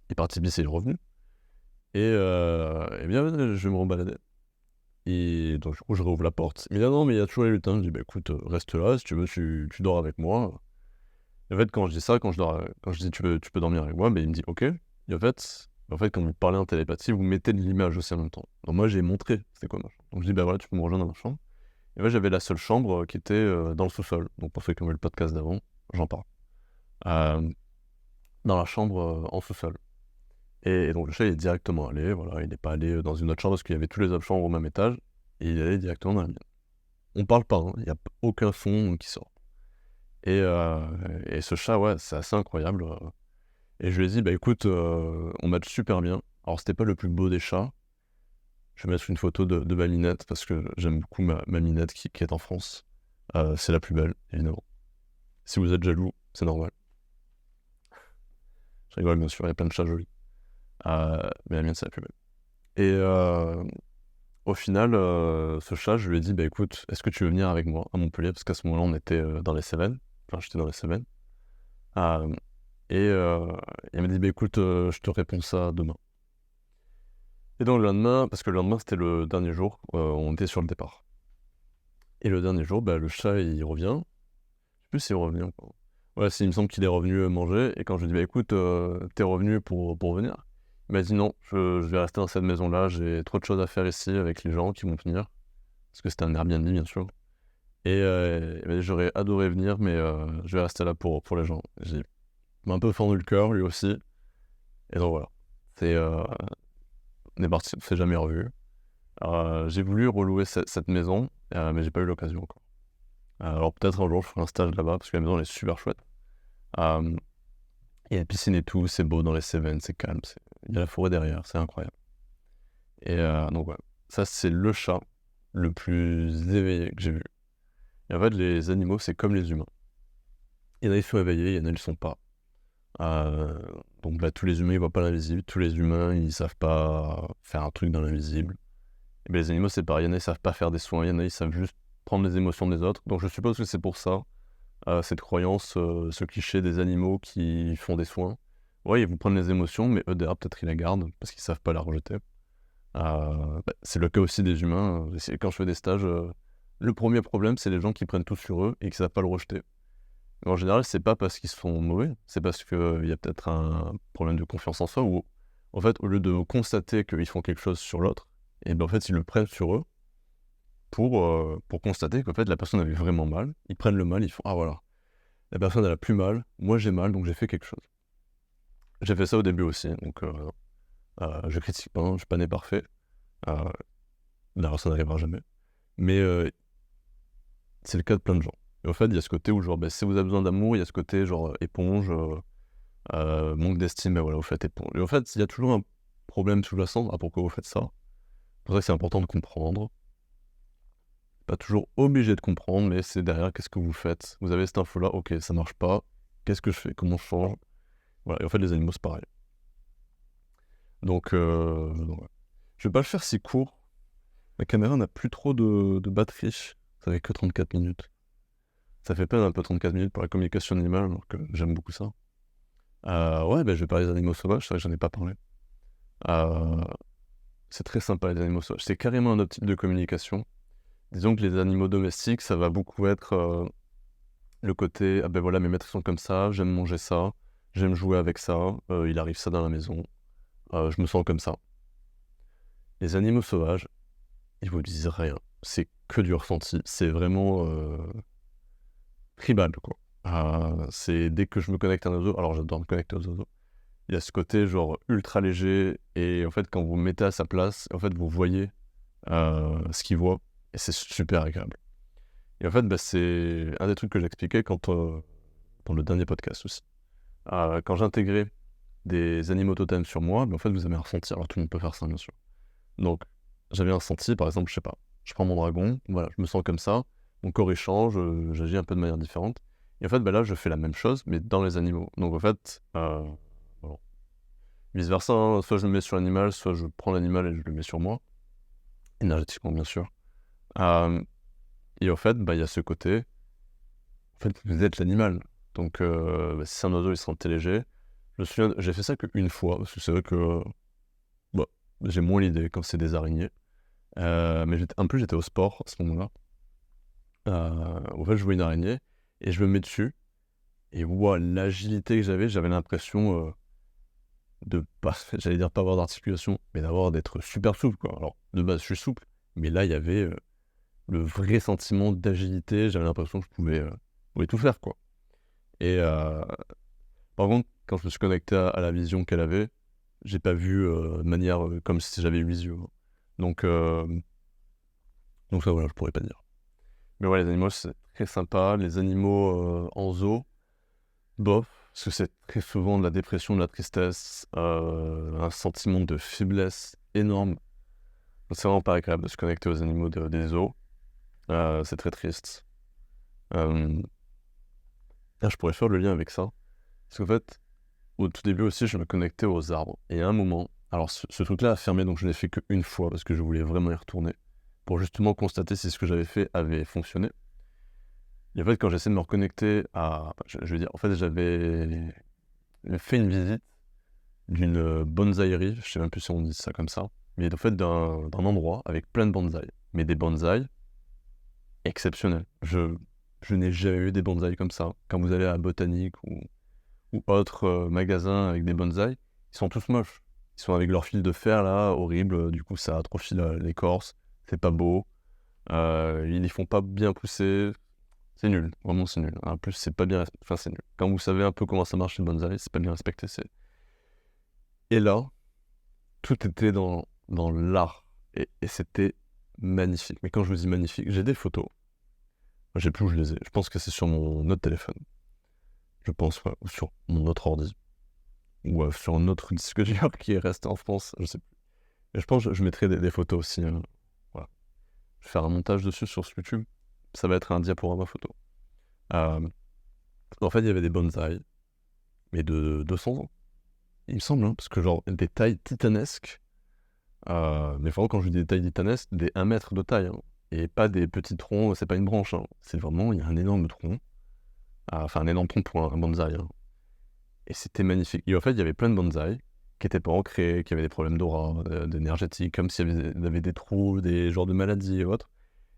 il est parti pisser, il est revenu. Et bien, je vais me rebalader. Et donc du coup, je réouvre la porte. Il me dit: «Ah non, mais il y a toujours les lutins». Je dis: «Bah écoute, reste là, si tu veux, tu dors avec moi». Et en fait, quand je dis ça, quand je dis: Tu peux dormir avec moi», il me dit: «OK». Et en fait, quand vous parlez en télépathie, vous mettez de l'image aussi en même temps. Donc moi, j'ai montré c'était quoi ma chambre. Donc je dis: «Bah voilà, tu peux me rejoindre dans ma chambre». Et ouais, j'avais la seule chambre qui était dans le sous-sol. Donc pour ceux qui ont vu le podcast d'avant, j'en parle. Euh, Dans la chambre en sous-sol. Et donc le chat il est directement allé, voilà, il n'est pas allé dans une autre chambre parce qu'il y avait tous les autres chambres au même étage. Et il est allé directement dans la mienne. On parle pas, hein, il n'y a aucun son qui sort. Et ce chat, ouais, c'est assez incroyable. Et je lui ai dit: «Bah écoute, on match super bien». Alors c'était pas le plus beau des chats. Je vais mettre une photo de ma minette parce que j'aime beaucoup ma minette qui est en France. C'est la plus belle, évidemment. Si vous êtes jaloux, c'est normal. Je rigole, bien sûr, il y a plein de chats jolis. Mais la mienne, c'est la plus belle. Et au final, ce chat, je lui ai dit: «Bah écoute, est-ce que tu veux venir avec moi à Montpellier?» Parce qu'à ce moment-là, on était dans les Cévennes. Enfin, j'étais dans les Cévennes. Euh, et il m'a dit: «Bah écoute, je te réponds ça demain». Et donc le lendemain, parce que le lendemain, c'était le dernier jour, on était sur le départ. Et le dernier jour, bah, le chat, il revient. Je sais plus s'il est revenu encore. Ouais, il me semble qu'il est revenu manger. Et quand je lui ai dit: «Bah écoute, t'es revenu pour venir?» Il m'a dit: «Non, je vais rester dans cette maison-là, j'ai trop de choses à faire ici avec les gens qui vont venir». Parce que c'était un Airbnb, bien sûr. Et il m'a dit: «J'aurais adoré venir, mais je vais rester là pour les gens». Il m'a un peu fendu le cœur, lui aussi. Et donc voilà. C'est, on est parti, on s'est jamais revus. J'ai voulu relouer cette maison, mais j'ai pas eu l'occasion encore. Alors peut-être un jour je ferai un stage là-bas, parce que la maison elle est super chouette. Euh, Il y a la piscine et tout, c'est beau dans les Cévennes, c'est calme, il y a la forêt derrière, c'est incroyable. Et donc voilà, ça c'est le chat le plus éveillé que j'ai vu. Et en fait, les animaux, c'est comme les humains. Il y en a, ils sont éveillés, il y en a, ils le sont pas. Euh, donc tous les humains, ils voient pas l'invisible, tous les humains, ils savent pas faire un truc dans l'invisible. Et bien les animaux, c'est pareil, il y en a, ils savent pas faire des soins, il y en a, ils savent juste prendre les émotions des autres. Donc je suppose que c'est pour ça, cette croyance, ce cliché des animaux qui font des soins. Ouais, ils vous prennent les émotions, mais eux, derrière, peut-être ils la gardent parce qu'ils savent pas la rejeter. C'est le cas aussi des humains. Quand je fais des stages, le premier problème, c'est les gens qui prennent tout sur eux et qui savent pas le rejeter. Mais en général, c'est pas parce qu'ils sont mauvais, c'est parce qu'il y a peut-être un problème de confiance en soi où, en fait, au lieu de constater qu'ils font quelque chose sur l'autre, et ben en fait, ils le prennent sur eux pour constater qu'en fait, la personne avait vraiment mal. Ils prennent le mal, ils font: «Ah voilà, la personne elle a plus mal, moi j'ai mal, donc j'ai fait quelque chose». J'ai fait ça au début aussi, donc je critique pas, hein, je suis pas né parfait. Euh, D'ailleurs, ça n'arrivera jamais. Mais c'est le cas de plein de gens. Et en fait, il y a ce côté où, genre, si vous avez besoin d'amour, il y a ce côté, genre, éponge, manque d'estime, et voilà, vous faites éponge. Et en fait, il y a toujours un problème sous-jacent à pourquoi vous faites ça. C'est pour ça que c'est important de comprendre. Pas toujours obligé de comprendre, mais c'est derrière, qu'est-ce que vous faites. Vous avez cette info-là, ok, ça marche pas. Qu'est-ce que je fais? Comment je change? Voilà, et en fait, les animaux, c'est pareil. Donc ouais. Je vais pas le faire si court. Ma caméra n'a plus trop de batterie. Ça fait que 34 minutes. Ça fait peine un peu 34 minutes pour la communication animale, alors que j'aime beaucoup ça. Ouais, je vais parler des animaux sauvages, c'est vrai que j'en ai pas parlé. Euh, c'est très sympa les animaux sauvages. C'est carrément un autre type de communication. Disons que les animaux domestiques, ça va beaucoup être le côté: ah ben voilà, mes maîtres sont comme ça, j'aime manger ça, j'aime jouer avec ça, il arrive ça dans la maison, je me sens comme ça. Les animaux sauvages, ils vous disent rien. C'est que du ressenti. C'est vraiment tribal, quoi. C'est dès que je me connecte à un oiseau, alors j'adore me connecter aux oiseaux, il y a ce côté genre ultra léger, et en fait quand vous vous mettez à sa place, en fait vous voyez ce qu'il voit, et c'est super agréable. Et en fait, c'est un des trucs que j'expliquais dans le dernier podcast aussi. Quand j'intégrais des animaux totems sur moi, en fait vous avez un ressenti, alors tout le monde peut faire ça bien sûr. Donc j'avais un ressenti, par exemple, je sais pas, je prends mon dragon, voilà, je me sens comme ça, mon corps il change, j'agis un peu de manière différente. Et en fait, là, je fais la même chose, mais dans les animaux. Donc en fait, voilà. Vice versa, hein, soit je le mets sur l'animal, soit je prends l'animal et je le mets sur moi. énergétiquement bien sûr. Euh, et en fait, il y a ce côté, en fait, vous êtes l'animal. Donc, si c'est un oiseau, il sera léger. Je me souviens, j'ai fait ça qu'une fois, parce que c'est vrai que bah, j'ai moins l'idée quand c'est des araignées. Mais en plus, j'étais au sport à ce moment-là. En fait, je vois une araignée et je me mets dessus. Et wow, l'agilité que j'avais l'impression de pas, j'allais dire pas avoir d'articulation, mais d'être super souple, quoi. Alors, de base, je suis souple, mais là, il y avait le vrai sentiment d'agilité. J'avais l'impression que je pouvais tout faire, quoi. Et par contre, quand je me suis connecté à la vision qu'elle avait, j'ai pas vu de manière comme si j'avais 8 yeux. Donc, euh, donc ça, voilà, je pourrais pas dire. Mais ouais, les animaux, c'est très sympa. Les animaux en zoo, bof, parce que c'est très souvent de la dépression, de la tristesse, un sentiment de faiblesse énorme. C'est vraiment pas agréable de se connecter aux animaux des zoos. C'est très triste. Euh, je pourrais faire le lien avec ça. Parce qu'en fait, au tout début aussi, je me connectais aux arbres. Et à un moment, alors ce truc-là a fermé, donc je l'ai fait qu'une fois, parce que je voulais vraiment y retourner, pour justement constater si ce que j'avais fait avait fonctionné. Et en fait, quand j'essaie de me reconnecter à... Je veux dire, en fait, j'avais fait une visite d'une bonsaïerie, je sais même plus si on dit ça comme ça, mais en fait d'un endroit avec plein de bonsaïs. Mais des bonsaïs exceptionnels. Je n'ai jamais eu des bonsaïs comme ça. Quand vous allez à Botanique ou autre magasin avec des bonsaïs, ils sont tous moches. Ils sont avec leur fil de fer là, horrible, du coup ça atrophie l'écorce, c'est pas beau. Ils les font pas bien pousser. C'est nul, vraiment c'est nul. En plus, c'est pas bien... Enfin, c'est nul. Quand vous savez un peu comment ça marche une bonsaï, c'est pas bien respecté. Et là, tout était dans l'art. Et c'était magnifique. Mais quand je vous dis magnifique, j'ai des photos. J'ai plus où je les ai. Je pense que c'est sur mon autre téléphone. Je pense, ouais, ou sur mon autre ordi. Ou sur un autre disque dur qui est resté en France, je sais plus. Mais je pense que je mettrai des photos aussi. Voilà. Je vais faire un montage dessus sur YouTube. Ça va être un diaporama photo. Euh, En fait, il y avait des bonsaïs, mais de 200 ans. Il me semble, hein, parce que genre des tailles titanesques. Mais vraiment, quand je dis des tailles titanesques, des 1 mètre de taille. Hein. Et pas des petits troncs, c'est pas une branche. Hein. C'est vraiment, il y a un énorme tronc. Enfin, un énorme tronc pour un bonsaï. Hein. Et c'était magnifique. Et en fait, il y avait plein de bonsaïs qui n'étaient pas ancrés, qui avaient des problèmes d'aura, d'énergétique, comme s'il y avait des trous, des genres de maladies et autres.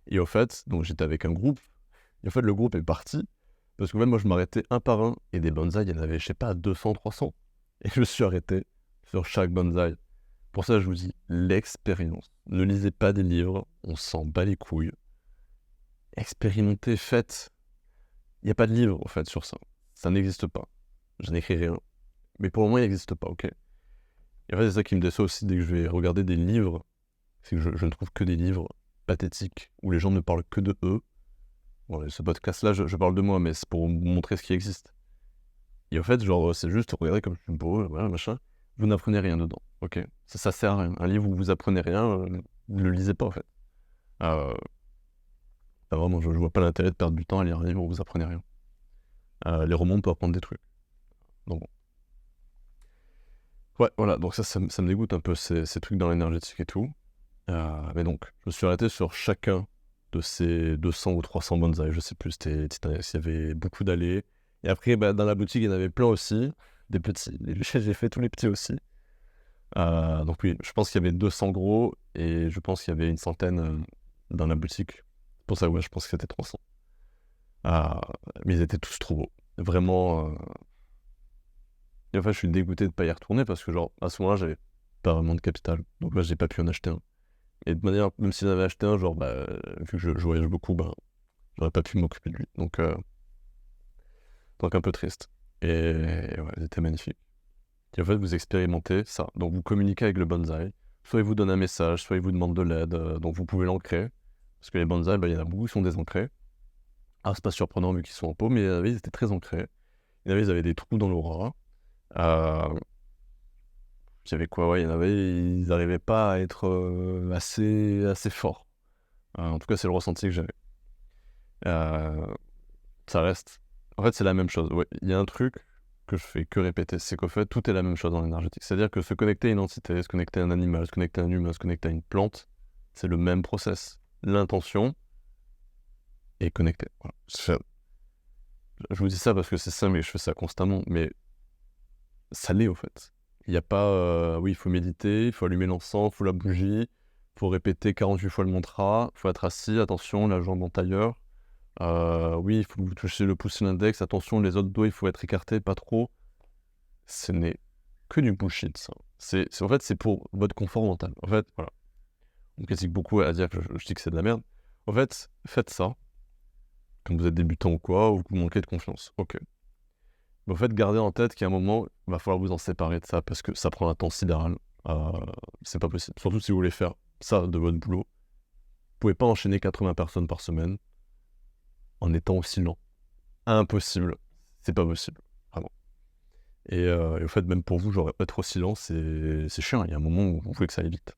Et au fait, donc j'étais avec un groupe. Et en fait, le groupe est parti. Parce qu'en fait, moi, je m'arrêtais un par un. Et des bonsaïs, il y en avait, je sais pas, 200, 300. Et je me suis arrêté sur chaque bonsaï. Pour ça, je vous dis, l'expérience. Ne lisez pas des livres, on s'en bat les couilles. Expérimentez, faites. Il n'y a pas de livre, en fait, sur ça. Ça n'existe pas. Je n'écris rien. Mais pour le moment, il n'existe pas, ok? Et en fait, c'est ça qui me déçoit aussi dès que je vais regarder des livres. C'est que je ne trouve que des livres pathétiques, où les gens ne parlent que de eux. Bon, ce podcast-là, je parle de moi, mais c'est pour vous montrer ce qui existe. Et en fait, genre, c'est juste, regardez comme je suis beau, voilà, machin. Vous n'apprenez rien dedans, ok? Ça sert à rien. Un livre où vous apprenez rien, ne le lisez pas, en fait. Vraiment, je vois pas l'intérêt de perdre du temps à lire un livre où vous apprenez rien. Les romans, on peut apprendre des trucs. Donc bon. Ouais, voilà, donc ça me dégoûte un peu, ces trucs dans l'énergétique et tout. Mais donc, je me suis arrêté sur chacun de ces 200 ou 300 bonsaïs, je sais plus, c'était titanesque, il y avait beaucoup d'allées. Et après, dans la boutique, il y en avait plein aussi, des petits. J'ai fait tous les petits aussi. Donc oui, je pense qu'il y avait 200 gros, et je pense qu'il y avait une centaine dans la boutique. Pour ça, ouais, je pense que c'était 300. Mais ils étaient tous trop beaux. Vraiment. Et en fait, je suis dégoûté de pas y retourner parce que, genre, à ce moment-là, j'avais pas vraiment de capital. Donc là, j'ai pas pu en acheter un. Et de manière, même si j'en avais acheté un, genre, vu que je voyage beaucoup, j'aurais pas pu m'occuper de lui. Donc un peu triste. Et ouais, c'était magnifique. Et en fait, vous expérimentez ça. Donc vous communiquez avec le bonsaï. Soit il vous donne un message, soit il vous demande de l'aide. Donc vous pouvez l'ancrer. Parce que les bonsaïs, il y en a beaucoup qui sont désancrés. Alors c'est pas surprenant vu qu'ils sont en pot, mais ils étaient très ancrés. Il y en avait, ils avaient des trous dans l'aura. Il y avait quoi? Ouais, il y en avait, ils n'arrivaient pas à être assez forts. En tout cas, c'est le ressenti que j'avais. Euh, Ça reste. En fait, c'est la même chose. Ouais, il y a un truc que je fais que répéter, c'est qu'en fait, tout est la même chose en énergétique. C'est-à-dire que se connecter à une entité, se connecter à un animal, se connecter à un humain, se connecter à une plante, C'est le même process. L'intention est connectée. Voilà. Je vous dis ça parce que c'est simple et je fais ça constamment, mais ça l'est, au fait. Il n'y a pas... oui, il faut méditer, il faut allumer l'encens, il faut la bougie, il faut répéter 48 fois le mantra, il faut être assis, attention, la jambe en tailleur. Oui, il faut toucher le pouce et l'index, attention, les autres doigts, il faut être écarté, pas trop. Ce n'est que du bullshit, ça. En fait, c'est pour votre confort mental. En fait, voilà. On me critique beaucoup à dire que je dis que c'est de la merde. En fait, faites ça, quand vous êtes débutant ou quoi, ou que vous manquez de confiance. Ok. Mais en fait, gardez en tête qu'à un moment, il va falloir vous en séparer de ça, parce que ça prend un temps sidéral. C'est pas possible. Surtout si vous voulez faire ça de votre boulot. Vous pouvez pas enchaîner 80 personnes par semaine en étant aussi lent. Impossible. C'est pas possible. Vraiment. Et au fait, même pour vous, genre, être aussi lent, c'est chiant. Il y a un moment où vous voulez que ça aille vite.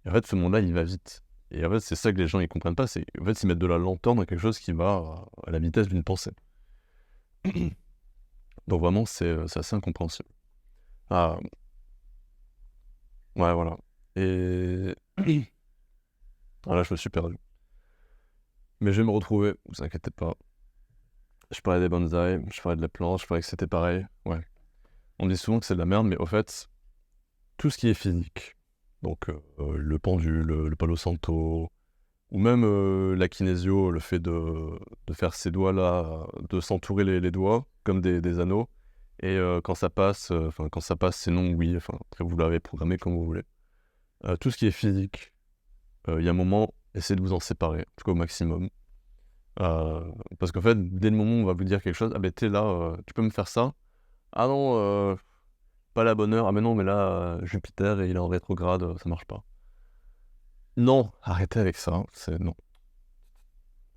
Et en fait, ce monde-là, il va vite. Et en fait, c'est ça que les gens, ils comprennent pas. C'est en fait, ils mettent de la lenteur dans quelque chose qui va à la vitesse d'une pensée. Donc vraiment, c'est assez incompréhensible. Ah, ouais, voilà. Et voilà, je me suis perdu. Mais je vais me retrouver, vous inquiétez pas. Je parlais des bonsaïs, je parlais de la plante, je parlais que c'était pareil. Ouais. On dit souvent que c'est de la merde, mais au fait, tout ce qui est physique, donc le pendule, le palo santo, ou même la kinésio, le fait de faire ces doigts-là, de s'entourer les doigts comme des anneaux, et quand ça passe, c'est non, oui, après vous l'avez programmé comme vous voulez. Tout ce qui est physique, il y a un moment, essayez de vous en séparer, en tout cas au maximum. Parce qu'en fait, dès le moment où on va vous dire quelque chose, ah ben t'es là, tu peux me faire ça? Ah non, pas la bonne heure, ah mais non, mais là, Jupiter, il est en rétrograde, ça marche pas. Non, arrêtez avec ça, c'est non.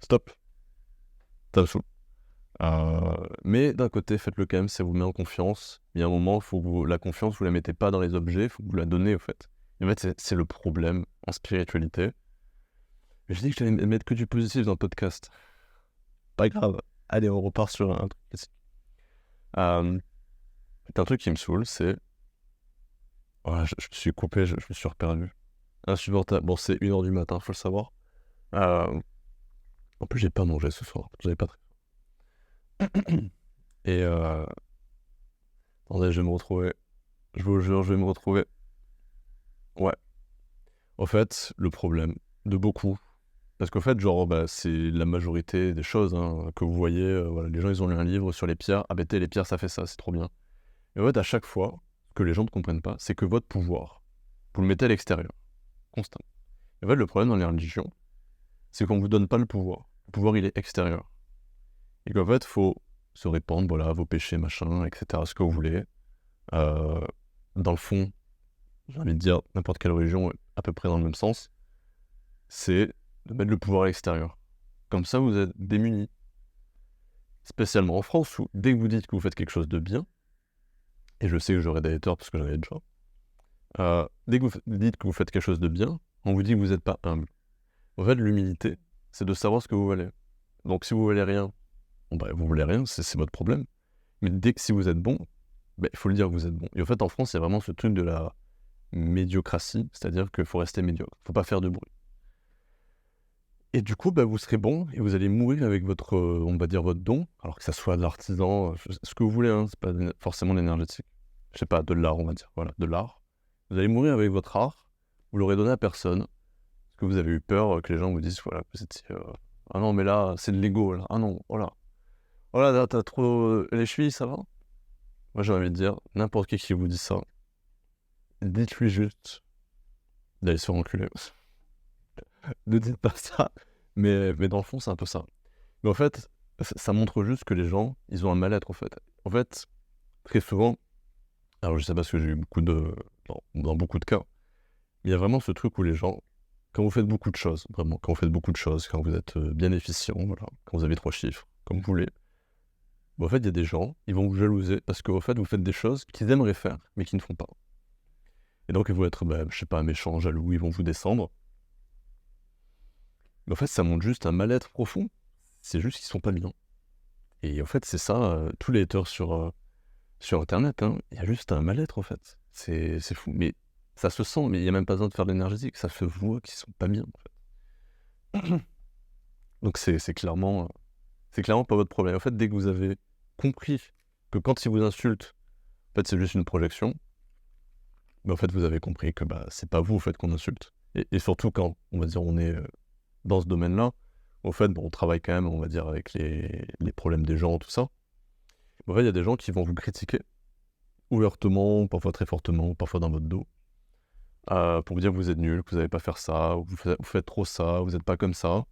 Stop, ça me saoule. Mais d'un côté, faites-le quand même, ça vous met en confiance. Il y a un moment, faut que la confiance, vous la mettez pas dans les objets, faut que vous la donnez, au fait. Et en fait, c'est le problème en spiritualité. Mais je dis que j'allais mettre que du positif dans le podcast. Pas grave. Allez, on repart sur un truc classique. Un truc qui me saoule, c'est... Oh, je me suis coupé, je me suis reperdu. Insupportable. Bon, c'est 1h du matin, faut le savoir. En plus, j'ai pas mangé ce soir. J'avais pas très... Et attendez, je vais me retrouver. Je vous jure, je vais me retrouver. Ouais. En fait, le problème de beaucoup, parce qu'en fait, genre, c'est la majorité des choses hein, que vous voyez. Voilà, les gens, ils ont lu un livre sur les pierres. Ah, les pierres, ça fait ça, c'est trop bien. Et en fait, à chaque fois, ce que les gens ne comprennent pas, c'est que votre pouvoir, vous le mettez à l'extérieur, constamment. Et en fait, le problème dans les religions, c'est qu'on ne vous donne pas le pouvoir. Le pouvoir, il est extérieur. Et qu'en fait, il faut se répandre, voilà, vos péchés, machin, etc., ce que vous voulez. Dans le fond, j'ai envie de dire, n'importe quelle religion est à peu près dans le même sens, c'est de mettre le pouvoir à l'extérieur. Comme ça, vous êtes démunis. Spécialement en France, où dès que vous dites que vous faites quelque chose de bien, et je sais que j'aurai des haters parce que j'en ai déjà, dès que vous dites que vous faites quelque chose de bien, on vous dit que vous n'êtes pas humble. En fait, l'humilité, c'est de savoir ce que vous valez. Donc si vous valez rien, vous voulez rien, c'est votre problème. Mais dès que si vous êtes bon, il faut le dire que vous êtes bon. Et en fait, en France, il y a vraiment ce truc de la médiocratie, c'est-à-dire qu'il faut rester médiocre, il ne faut pas faire de bruit. Et du coup, vous serez bon et vous allez mourir avec votre, on va dire, votre don, alors que ça soit de l'artisan, ce que vous voulez, hein, c'est pas forcément l'énergétique. Je sais pas, de l'art, on va dire, voilà, de l'art. Vous allez mourir avec votre art, vous l'aurez donné à personne, parce que vous avez eu peur que les gens vous disent, voilà, vous étiez, ah non, mais là, c'est de l'ego, là, ah non, voilà. Voilà, t'as trop les chevilles, ça va? Moi, j'ai envie de dire, n'importe qui vous dit ça, dites-lui juste d'aller se faire enculer. Ne dites pas ça, mais dans le fond, c'est un peu ça. Mais en fait, ça montre juste que les gens, ils ont un mal-être, en fait. En fait, très souvent, alors je sais pas parce que j'ai eu beaucoup de... dans beaucoup de cas, il y a vraiment ce truc où les gens, quand vous faites beaucoup de choses, vraiment, quand vous faites beaucoup de choses, quand vous êtes bien efficient, voilà, quand vous avez 3 chiffres, comme vous voulez, en fait, il y a des gens, ils vont vous jalouser parce qu'en fait, vous faites des choses qu'ils aimeraient faire, mais qu'ils ne font pas. Et donc, ils vont être, je sais pas, méchants, jaloux, ils vont vous descendre. Mais en fait, ça montre juste un mal-être profond. C'est juste qu'ils sont pas bien. Et en fait, c'est ça, tous les haters sur Internet, hein, il y a juste un mal-être, en fait. C'est fou. Mais Ça se sent, mais il n'y a même pas besoin de faire de l'énergétique, ça se voit qu'ils sont pas bien, en fait. Donc c'est clairement pas votre problème. En fait, dès que vous avez compris que quand ils vous insultent, en fait, c'est juste une projection, mais en fait, vous avez compris que c'est pas vous, en fait, qu'on insulte. Et surtout quand, on va dire, on est dans ce domaine-là, en fait, on travaille quand même, on va dire, avec les problèmes des gens, tout ça. En fait, il y a des gens qui vont vous critiquer ouvertement, parfois très fortement, parfois dans votre dos, pour vous dire que vous êtes nul, que vous n'allez pas faire ça, ou vous faites trop ça, vous n'êtes pas comme ça.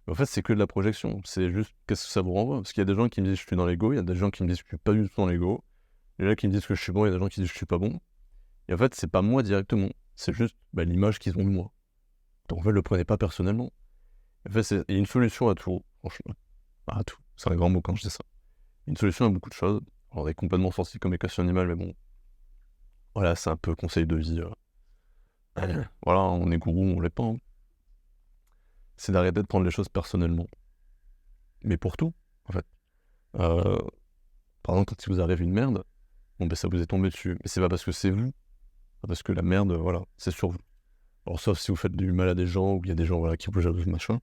Mais en fait, c'est que de la projection. C'est juste qu'est-ce que ça vous renvoie. Parce qu'il y a des gens qui me disent que je suis dans l'ego, il y a des gens qui me disent que je suis pas du tout dans l'ego, il y en a qui me disent que je suis bon, il y a des gens qui disent que je suis pas bon. Et en fait, c'est pas moi directement, c'est juste l'image qu'ils ont de moi. Donc en fait, le prenez pas personnellement. En fait, il y a une solution à tout, franchement. À tout. C'est un grand mot quand je dis ça. Une solution à beaucoup de choses. Alors, on est complètement sorti comme équation animale, mais bon. Voilà, c'est un peu conseil de vie. Voilà, on est gourou, on l'est pas. Hein. C'est d'arrêter de prendre les choses personnellement. Mais pour tout, en fait. Par exemple, quand il vous arrive une merde, ça vous est tombé dessus. Mais c'est pas parce que c'est vous. Pas parce que la merde, voilà, c'est sur vous. Alors sauf si vous faites du mal à des gens, ou il y a des gens voilà, qui vous jalousent, machin.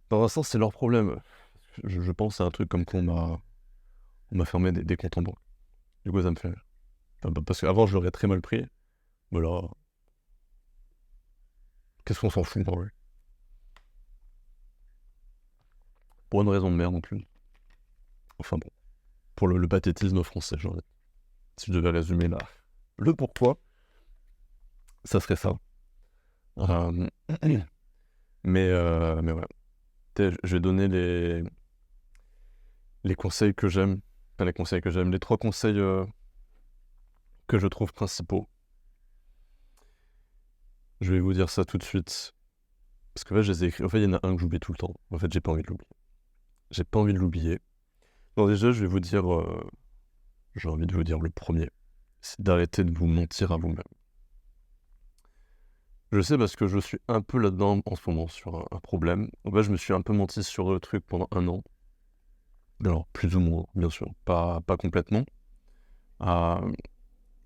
Dans un sens, c'est leur problème. Je pense à un truc comme qu'on m'a fermé des comptes en banque. Du coup, ça me fait... parce qu'avant, je l'aurais très mal pris. Mais là... Qu'est-ce qu'on s'en fout, en vrai. Pour une raison de merde, non plus. Enfin bon. Pour le pathétisme français, genre. Si je devais résumer là, le pourquoi, ça serait ça. Mais ouais. Je vais donner les conseils que j'aime. Enfin, les conseils que j'aime. Les 3 conseils que je trouve principaux. Je vais vous dire ça tout de suite. Parce qu'en fait, je les ai écrits. En fait, il y en a un que j'oublie tout le temps. En fait, j'ai pas envie de l'oublier. J'ai pas envie de l'oublier. Donc déjà, je vais vous dire... j'ai envie de vous dire le premier. C'est d'arrêter de vous mentir à vous-même. Je sais parce que je suis un peu là-dedans en ce moment sur un problème. En fait, je me suis un peu menti sur le truc pendant 1 an. Alors, plus ou moins, bien sûr. Pas complètement.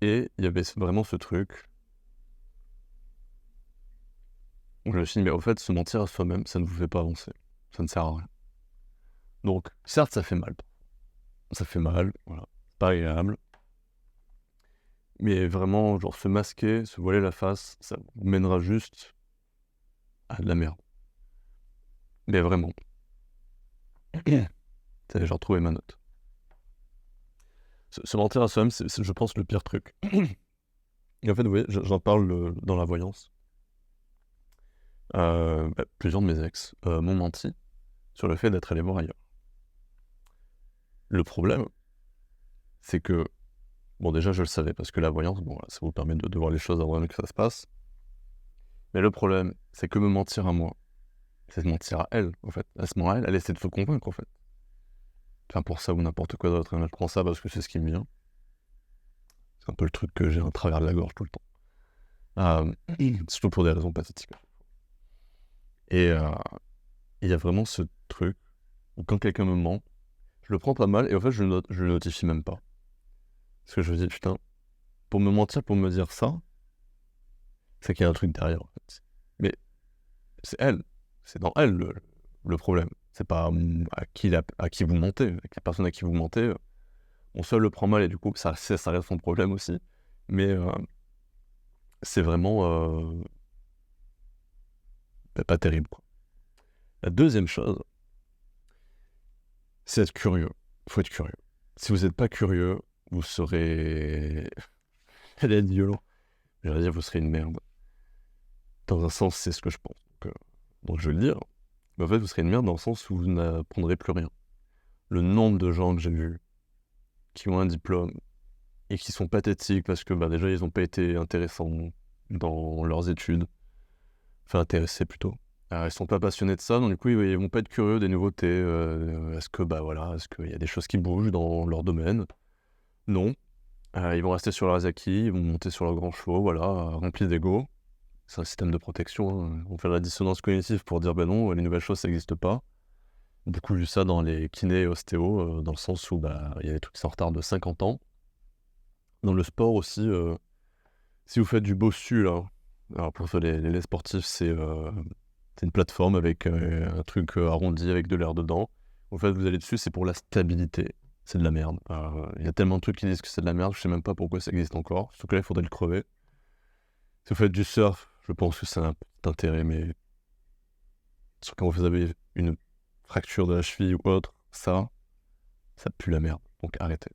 Et il y avait vraiment ce truc où je me suis dit, mais en fait, se mentir à soi-même, ça ne vous fait pas avancer. Ça ne sert à rien. Donc, certes, ça fait mal. Ça fait mal, voilà. Pas agréable. Mais vraiment, genre, se masquer, se voiler la face, ça vous mènera juste à de la merde. Mais vraiment. Ça, j'ai retrouvé ma note. Se mentir à soi-même, c'est, je pense, le pire truc. Et en fait, vous voyez, j'en parle dans la voyance. Plusieurs de mes ex m'ont menti sur le fait d'être allé voir ailleurs. Le problème, c'est que, bon, déjà, je le savais, parce que la voyance, bon, ça vous permet de voir les choses avant même que ça se passe. Mais le problème, c'est que me mentir à moi, c'est de mentir à elle, en fait. Elle se ment à elle, elle essaie de se convaincre, en fait. Enfin, pour ça ou n'importe quoi d'autre, je prends ça parce que c'est ce qui me vient. C'est un peu le truc que j'ai à travers de la gorge tout le temps. Surtout pour des raisons pathétiques. Et il y a vraiment ce truc où quand quelqu'un me ment, je le prends pas mal, et en fait, je le notifie même pas. Parce que je me dis, putain, pour me mentir, pour me dire ça, c'est qu'il y a un truc derrière, en fait. Mais c'est elle, c'est dans elle le problème. C'est pas à qui vous mentez, avec la personne à qui vous mentez. On seul le prend mal, et du coup, ça reste son problème aussi. Mais c'est vraiment pas terrible, quoi. La deuxième chose, c'est être curieux. Faut être curieux. Si vous n'êtes pas curieux, vous serez... Elle est violent. J'allais dire, vous serez une merde. Dans un sens, c'est ce que je pense. Donc je vais le dire. Mais en fait, vous serez une merde dans le sens où vous n'apprendrez plus rien. Le nombre de gens que j'ai vus qui ont un diplôme et qui sont pathétiques parce que déjà, ils n'ont pas été intéressants dans leurs études. Enfin, intéressés plutôt. Ils sont pas passionnés de ça, donc du coup, ils vont pas être curieux des nouveautés. Est-ce qu'il y a des choses qui bougent dans leur domaine? Non. Ils vont rester sur leurs acquis, ils vont monter sur leurs grands chevaux, voilà, remplis d'ego. C'est un système de protection, hein. On fait de la dissonance cognitive pour dire non, les nouvelles choses, ça n'existe pas. Beaucoup vu ça dans les kinés et ostéos, dans le sens où il y a des trucs qui sont en retard de 50 ans. Dans le sport aussi, Si vous faites du bossu, là, alors pour ça, les sportifs, c'est une plateforme avec un truc arrondi avec de l'air dedans. En fait, vous allez dessus, c'est pour la stabilité. C'est de la merde. Il y a tellement de trucs qui disent que c'est de la merde, je sais même pas pourquoi ça existe encore. Sauf que là, il faudrait le crever. Si vous faites du surf, je pense que ça a un petit intérêt, mais quand vous avez une fracture de la cheville ou autre, ça pue la merde. Donc arrêtez.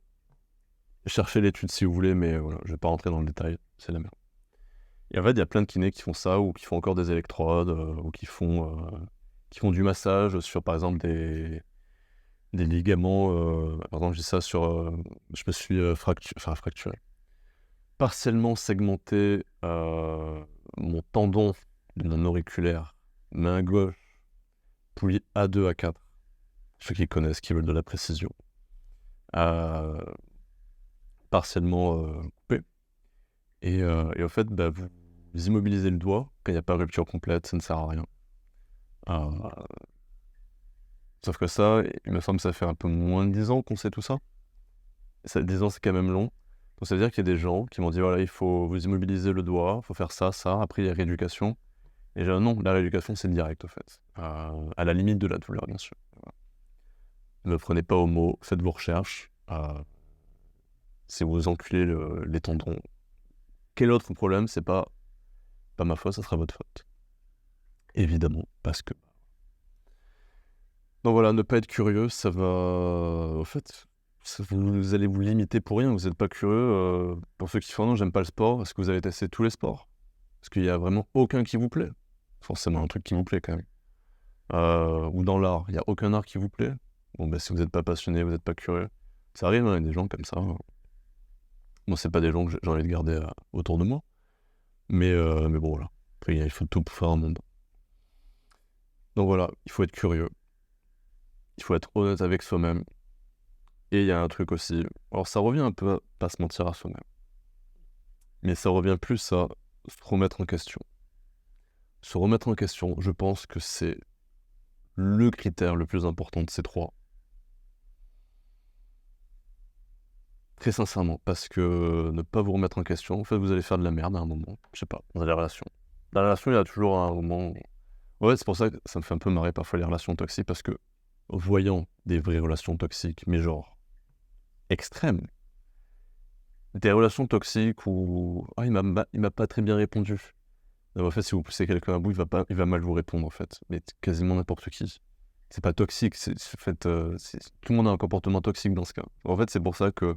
Cherchez l'étude si vous voulez, mais voilà, je vais pas rentrer dans le détail, c'est de la merde. Et en fait, il y a plein de kinés qui font ça, ou qui font encore des électrodes, ou qui font du massage sur, par exemple, des ligaments. Par exemple, j'ai ça sur... je me suis fracturé. Partiellement segmenté mon tendon de mon auriculaire, main gauche, poulie A2, A4. Ceux qui connaissent, qui veulent de la précision. Partiellement coupé. Et en fait, vous immobilisez le doigt. Quand il n'y a pas de rupture complète, ça ne sert à rien. Sauf que ça, il me semble que ça fait un peu moins de 10 ans qu'on sait tout ça. 10 ans, c'est quand même long. Donc ça veut dire qu'il y a des gens qui m'ont dit, voilà, il faut vous immobiliser le doigt, il faut faire ça, ça. Après, il y a rééducation. Et non, la rééducation, c'est direct, au fait. À la limite de la douleur, bien sûr. Voilà. Ne prenez pas au mot, faites vos recherches. Si vous enculez les tendons, quel autre problème, c'est pas ma faute, ça sera votre faute. Évidemment, parce que... Donc voilà, ne pas être curieux, ça va... Au fait, vous allez vous limiter pour rien, vous n'êtes pas curieux. Pour ceux qui font non, j'aime pas le sport, est-ce que vous avez testé tous les sports? Est-ce qu'il y a vraiment aucun qui vous plaît? Forcément un truc qui vous plaît quand même. Ou dans l'art, il n'y a aucun art qui vous plaît? Bon, si vous n'êtes pas passionné, vous n'êtes pas curieux. Ça arrive, hein, il y a des gens comme ça. Moi, c'est pas des gens que j'ai envie de garder autour de moi. Mais bon, voilà. Après, il faut tout pour faire un monde. Donc voilà, il faut être curieux. Il faut être honnête avec soi-même. Et il y a un truc aussi. Alors ça revient un peu à pas se mentir à soi-même. Mais ça revient plus à se remettre en question. Se remettre en question, je pense que c'est le critère le plus important de ces trois. Très sincèrement, parce que ne pas vous remettre en question, en fait, vous allez faire de la merde à un moment. Je sais pas, dans les relations. Dans la relation, il y a toujours un moment... Ouais, c'est pour ça que ça me fait un peu marrer parfois les relations toxiques, parce que voyant des vraies relations toxiques, mais genre extrêmes, des relations toxiques où il m'a pas très bien répondu. En fait, si vous poussez quelqu'un à bout, il va mal vous répondre en fait. Mais quasiment n'importe qui. C'est pas toxique, tout le monde a un comportement toxique dans ce cas. En fait, c'est pour ça que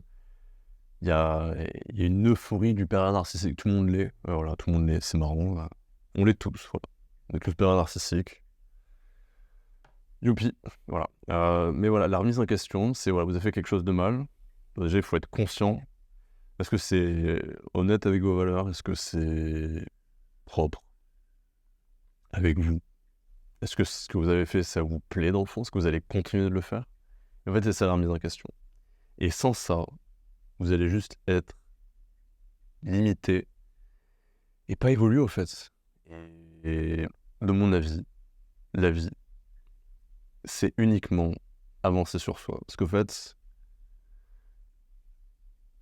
il y a une euphorie du père narcissique. Tout le monde l'est. Voilà, tout le monde l'est. C'est marrant. Là. On l'est tous. Voilà. Donc le père narcissique. Youpi. Voilà. Mais voilà, la remise en question, c'est voilà, vous avez fait quelque chose de mal. Déjà, il faut être conscient. Est-ce que c'est honnête avec vos valeurs? Est-ce que c'est propre avec vous? Est-ce que ce que vous avez fait, ça vous plaît dans le fond? Est-ce que vous allez continuer de le faire? En fait, c'est ça la remise en question. Et sans ça, vous allez juste être limité et pas évoluer au fait. Et de mon avis, la vie, c'est uniquement avancer sur soi. Parce qu'au fait,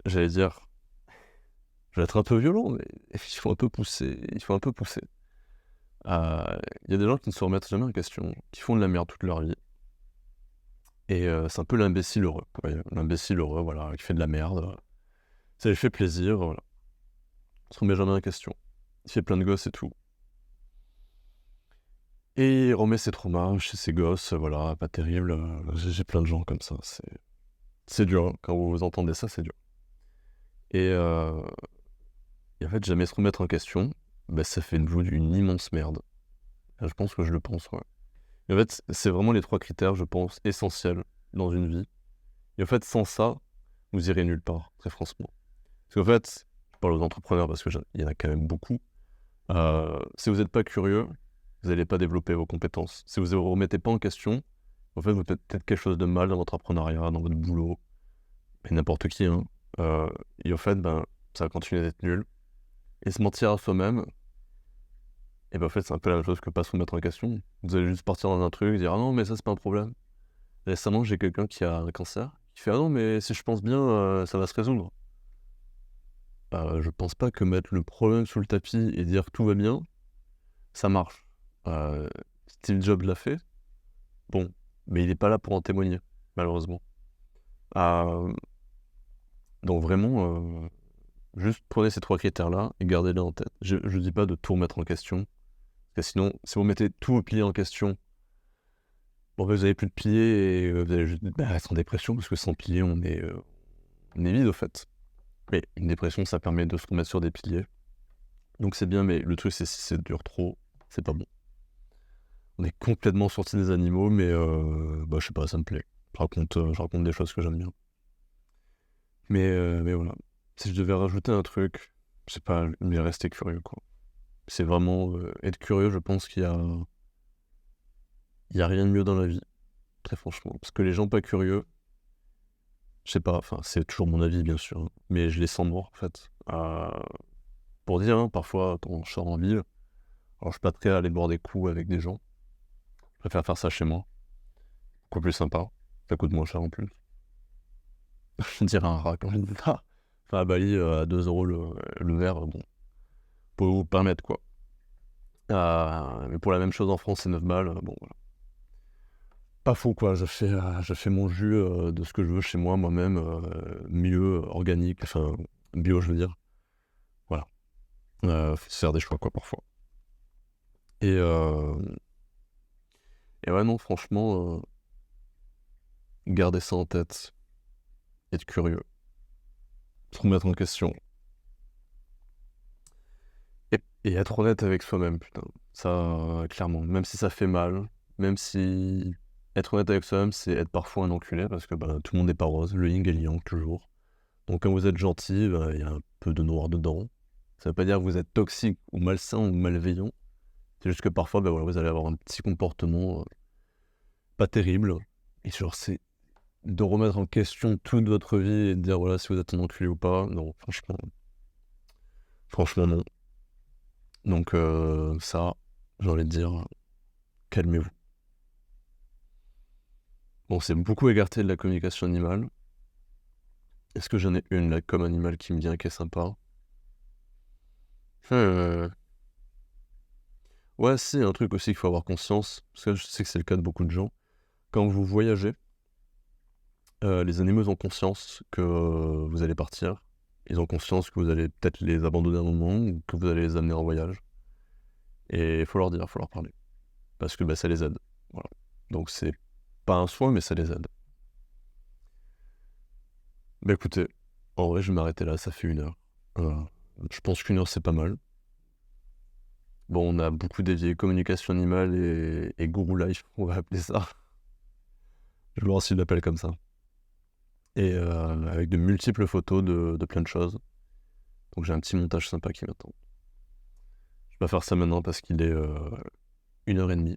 j'allais dire, je vais être un peu violent, mais il faut un peu pousser. Il faut un peu pousser. Il y a des gens qui ne se remettent jamais en question, qui font de la merde toute leur vie. Et c'est un peu l'imbécile heureux. Ouais, l'imbécile heureux, voilà, qui fait de la merde. Ça lui fait plaisir, voilà. Il se remet jamais en question. Il fait plein de gosses et tout. Et il remet ses traumas chez ses gosses, voilà, pas terrible. J'ai plein de gens comme ça. C'est dur, hein. Quand vous entendez ça, c'est dur. Et en fait, jamais se remettre en question, ça fait de vous une immense merde. Je pense que je le pense, ouais. Et en fait, c'est vraiment les 3 critères, je pense, essentiels dans une vie. Et en fait, sans ça, vous irez nulle part, très franchement. Parce qu'en fait, je parle aux entrepreneurs parce qu'il y en a quand même beaucoup. Si vous n'êtes pas curieux, vous n'allez pas développer vos compétences. Si vous ne vous remettez pas en question, en fait, vous faites peut-être quelque chose de mal dans votre entrepreneuriat, dans votre boulot, et n'importe qui, hein. Et en fait, ça va continuer d'être nul. Et se mentir à soi-même, et en fait, c'est un peu la même chose que pas se remettre en question. Vous allez juste partir dans un truc, dire « Ah non, mais ça, c'est pas un problème. » Récemment, j'ai quelqu'un qui a un cancer, qui fait « Ah non, mais si je pense bien, ça va se résoudre. » je pense pas que mettre le problème sous le tapis et dire tout va bien, ça marche. Steve Jobs l'a fait, bon, mais il est pas là pour en témoigner, malheureusement. Heu, donc vraiment, juste prenez ces 3 critères-là et gardez-les en tête. Je dis pas de tout remettre en question, parce que sinon, si vous mettez tous vos piliers en question, bon, bah, vous avez plus de piliers et vous allez juste être en dépression parce que sans piliers, on est vide, au fait. Mais une dépression, ça permet de se remettre sur des piliers. Donc c'est bien, mais le truc, c'est si ça dure trop, c'est pas bon. On est complètement sortis des animaux, mais je sais pas, ça me plaît. Je raconte des choses que j'aime bien. Mais voilà. Si je devais rajouter un truc, je sais pas, mais rester curieux, quoi. C'est vraiment, être curieux, je pense qu'il y a rien de mieux dans la vie, très franchement. Parce que les gens pas curieux, je sais pas, enfin, c'est toujours mon avis, bien sûr, hein, mais je les sens morts, en fait. Pour dire, hein, parfois, quand je sors en ville, alors je suis pas prêt à aller boire des coups avec des gens. Je préfère faire ça chez moi. Beaucoup plus sympa. Ça coûte moins cher en plus. Je dirais un rat quand je dis ça. Enfin, à Bali, à 2 € le verre, bon, faut vous permettre, quoi. Mais pour la même chose en France, c'est 9 balles, bon, voilà. Pas fou, quoi. Je fais mon jus, de ce que je veux chez moi, moi-même, mieux, organique, enfin, bio, je veux dire. Voilà. Faut se faire des choix, quoi, parfois. Et ouais, non, franchement, garder ça en tête, être curieux, se remettre en question et être honnête avec soi-même, putain. Ça, clairement, même si ça fait mal, même si être honnête avec soi-même, c'est être parfois un enculé parce que, tout le monde n'est pas rose, le yin et le yang toujours. Donc quand vous êtes gentil, il y a un peu de noir dedans. Ça veut pas dire que vous êtes toxique ou malsain ou malveillant. C'est juste que parfois, voilà, vous allez avoir un petit comportement, pas terrible. Et genre, c'est de remettre en question toute votre vie et de dire, voilà, si vous êtes un enculé ou pas. Non, franchement non. Donc ça, j'ai envie de dire, calmez-vous. Bon, c'est beaucoup écarté de la communication animale. Est-ce que j'en ai une là comme animal qui me vient, qui est sympa? Heu, ouais, si, un truc aussi qu'il faut avoir conscience, parce que je sais que c'est le cas de beaucoup de gens. Quand vous voyagez, les animaux ont conscience que vous allez partir. Ils ont conscience que vous allez peut-être les abandonner un moment ou que vous allez les amener en voyage. Et il faut leur dire, il faut leur parler. Parce que ça les aide. Voilà. Donc c'est pas un soin, mais ça les aide. Écoutez, en vrai, je vais m'arrêter là, ça fait 1 heure. Heu, je pense qu'1 heure, c'est pas mal. Bon, on a beaucoup dévié communication animale et Guru Life, on va appeler ça. Je vais voir s'ils l'appellent comme ça. Et avec de multiples photos de plein de choses. Donc j'ai un petit montage sympa qui m'attend. Je vais pas faire ça maintenant parce qu'il est 1h30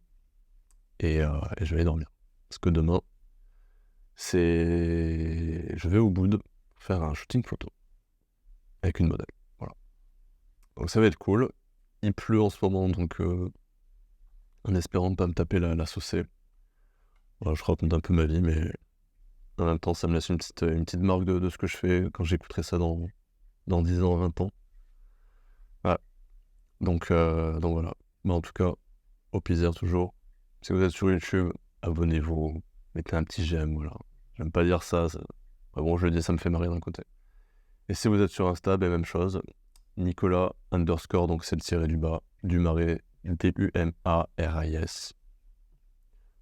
et je vais aller dormir. Parce que demain, je vais au Boud faire un shooting photo avec une modèle. Voilà. Donc ça va être cool. Il pleut en ce moment, donc en espérant ne pas me taper la saucée. Voilà, je raconte un peu ma vie, mais en même temps, ça me laisse une petite marque de ce que je fais quand j'écouterai ça dans 10 ans, 20 ans. Ouais. Donc voilà. En tout cas, au plaisir toujours. Si vous êtes sur YouTube, abonnez-vous, mettez un petit j'aime, voilà. J'aime pas dire ça, bon, je le dis, ça me fait marrer d'un côté. Et si vous êtes sur Insta, même chose, Nicolas _ donc c'est le tiré du bas, Dumarais, Dumaris.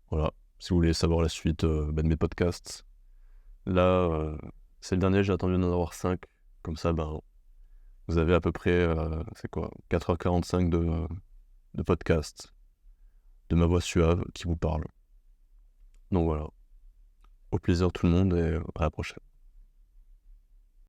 Voilà, si vous voulez savoir la suite de mes podcasts. Là, c'est le dernier, j'ai attendu d'en avoir 5. Comme ça, vous avez à peu près, c'est quoi, 4h45 de podcast, de ma voix suave qui vous parle. Donc voilà, au plaisir tout le monde et à la prochaine.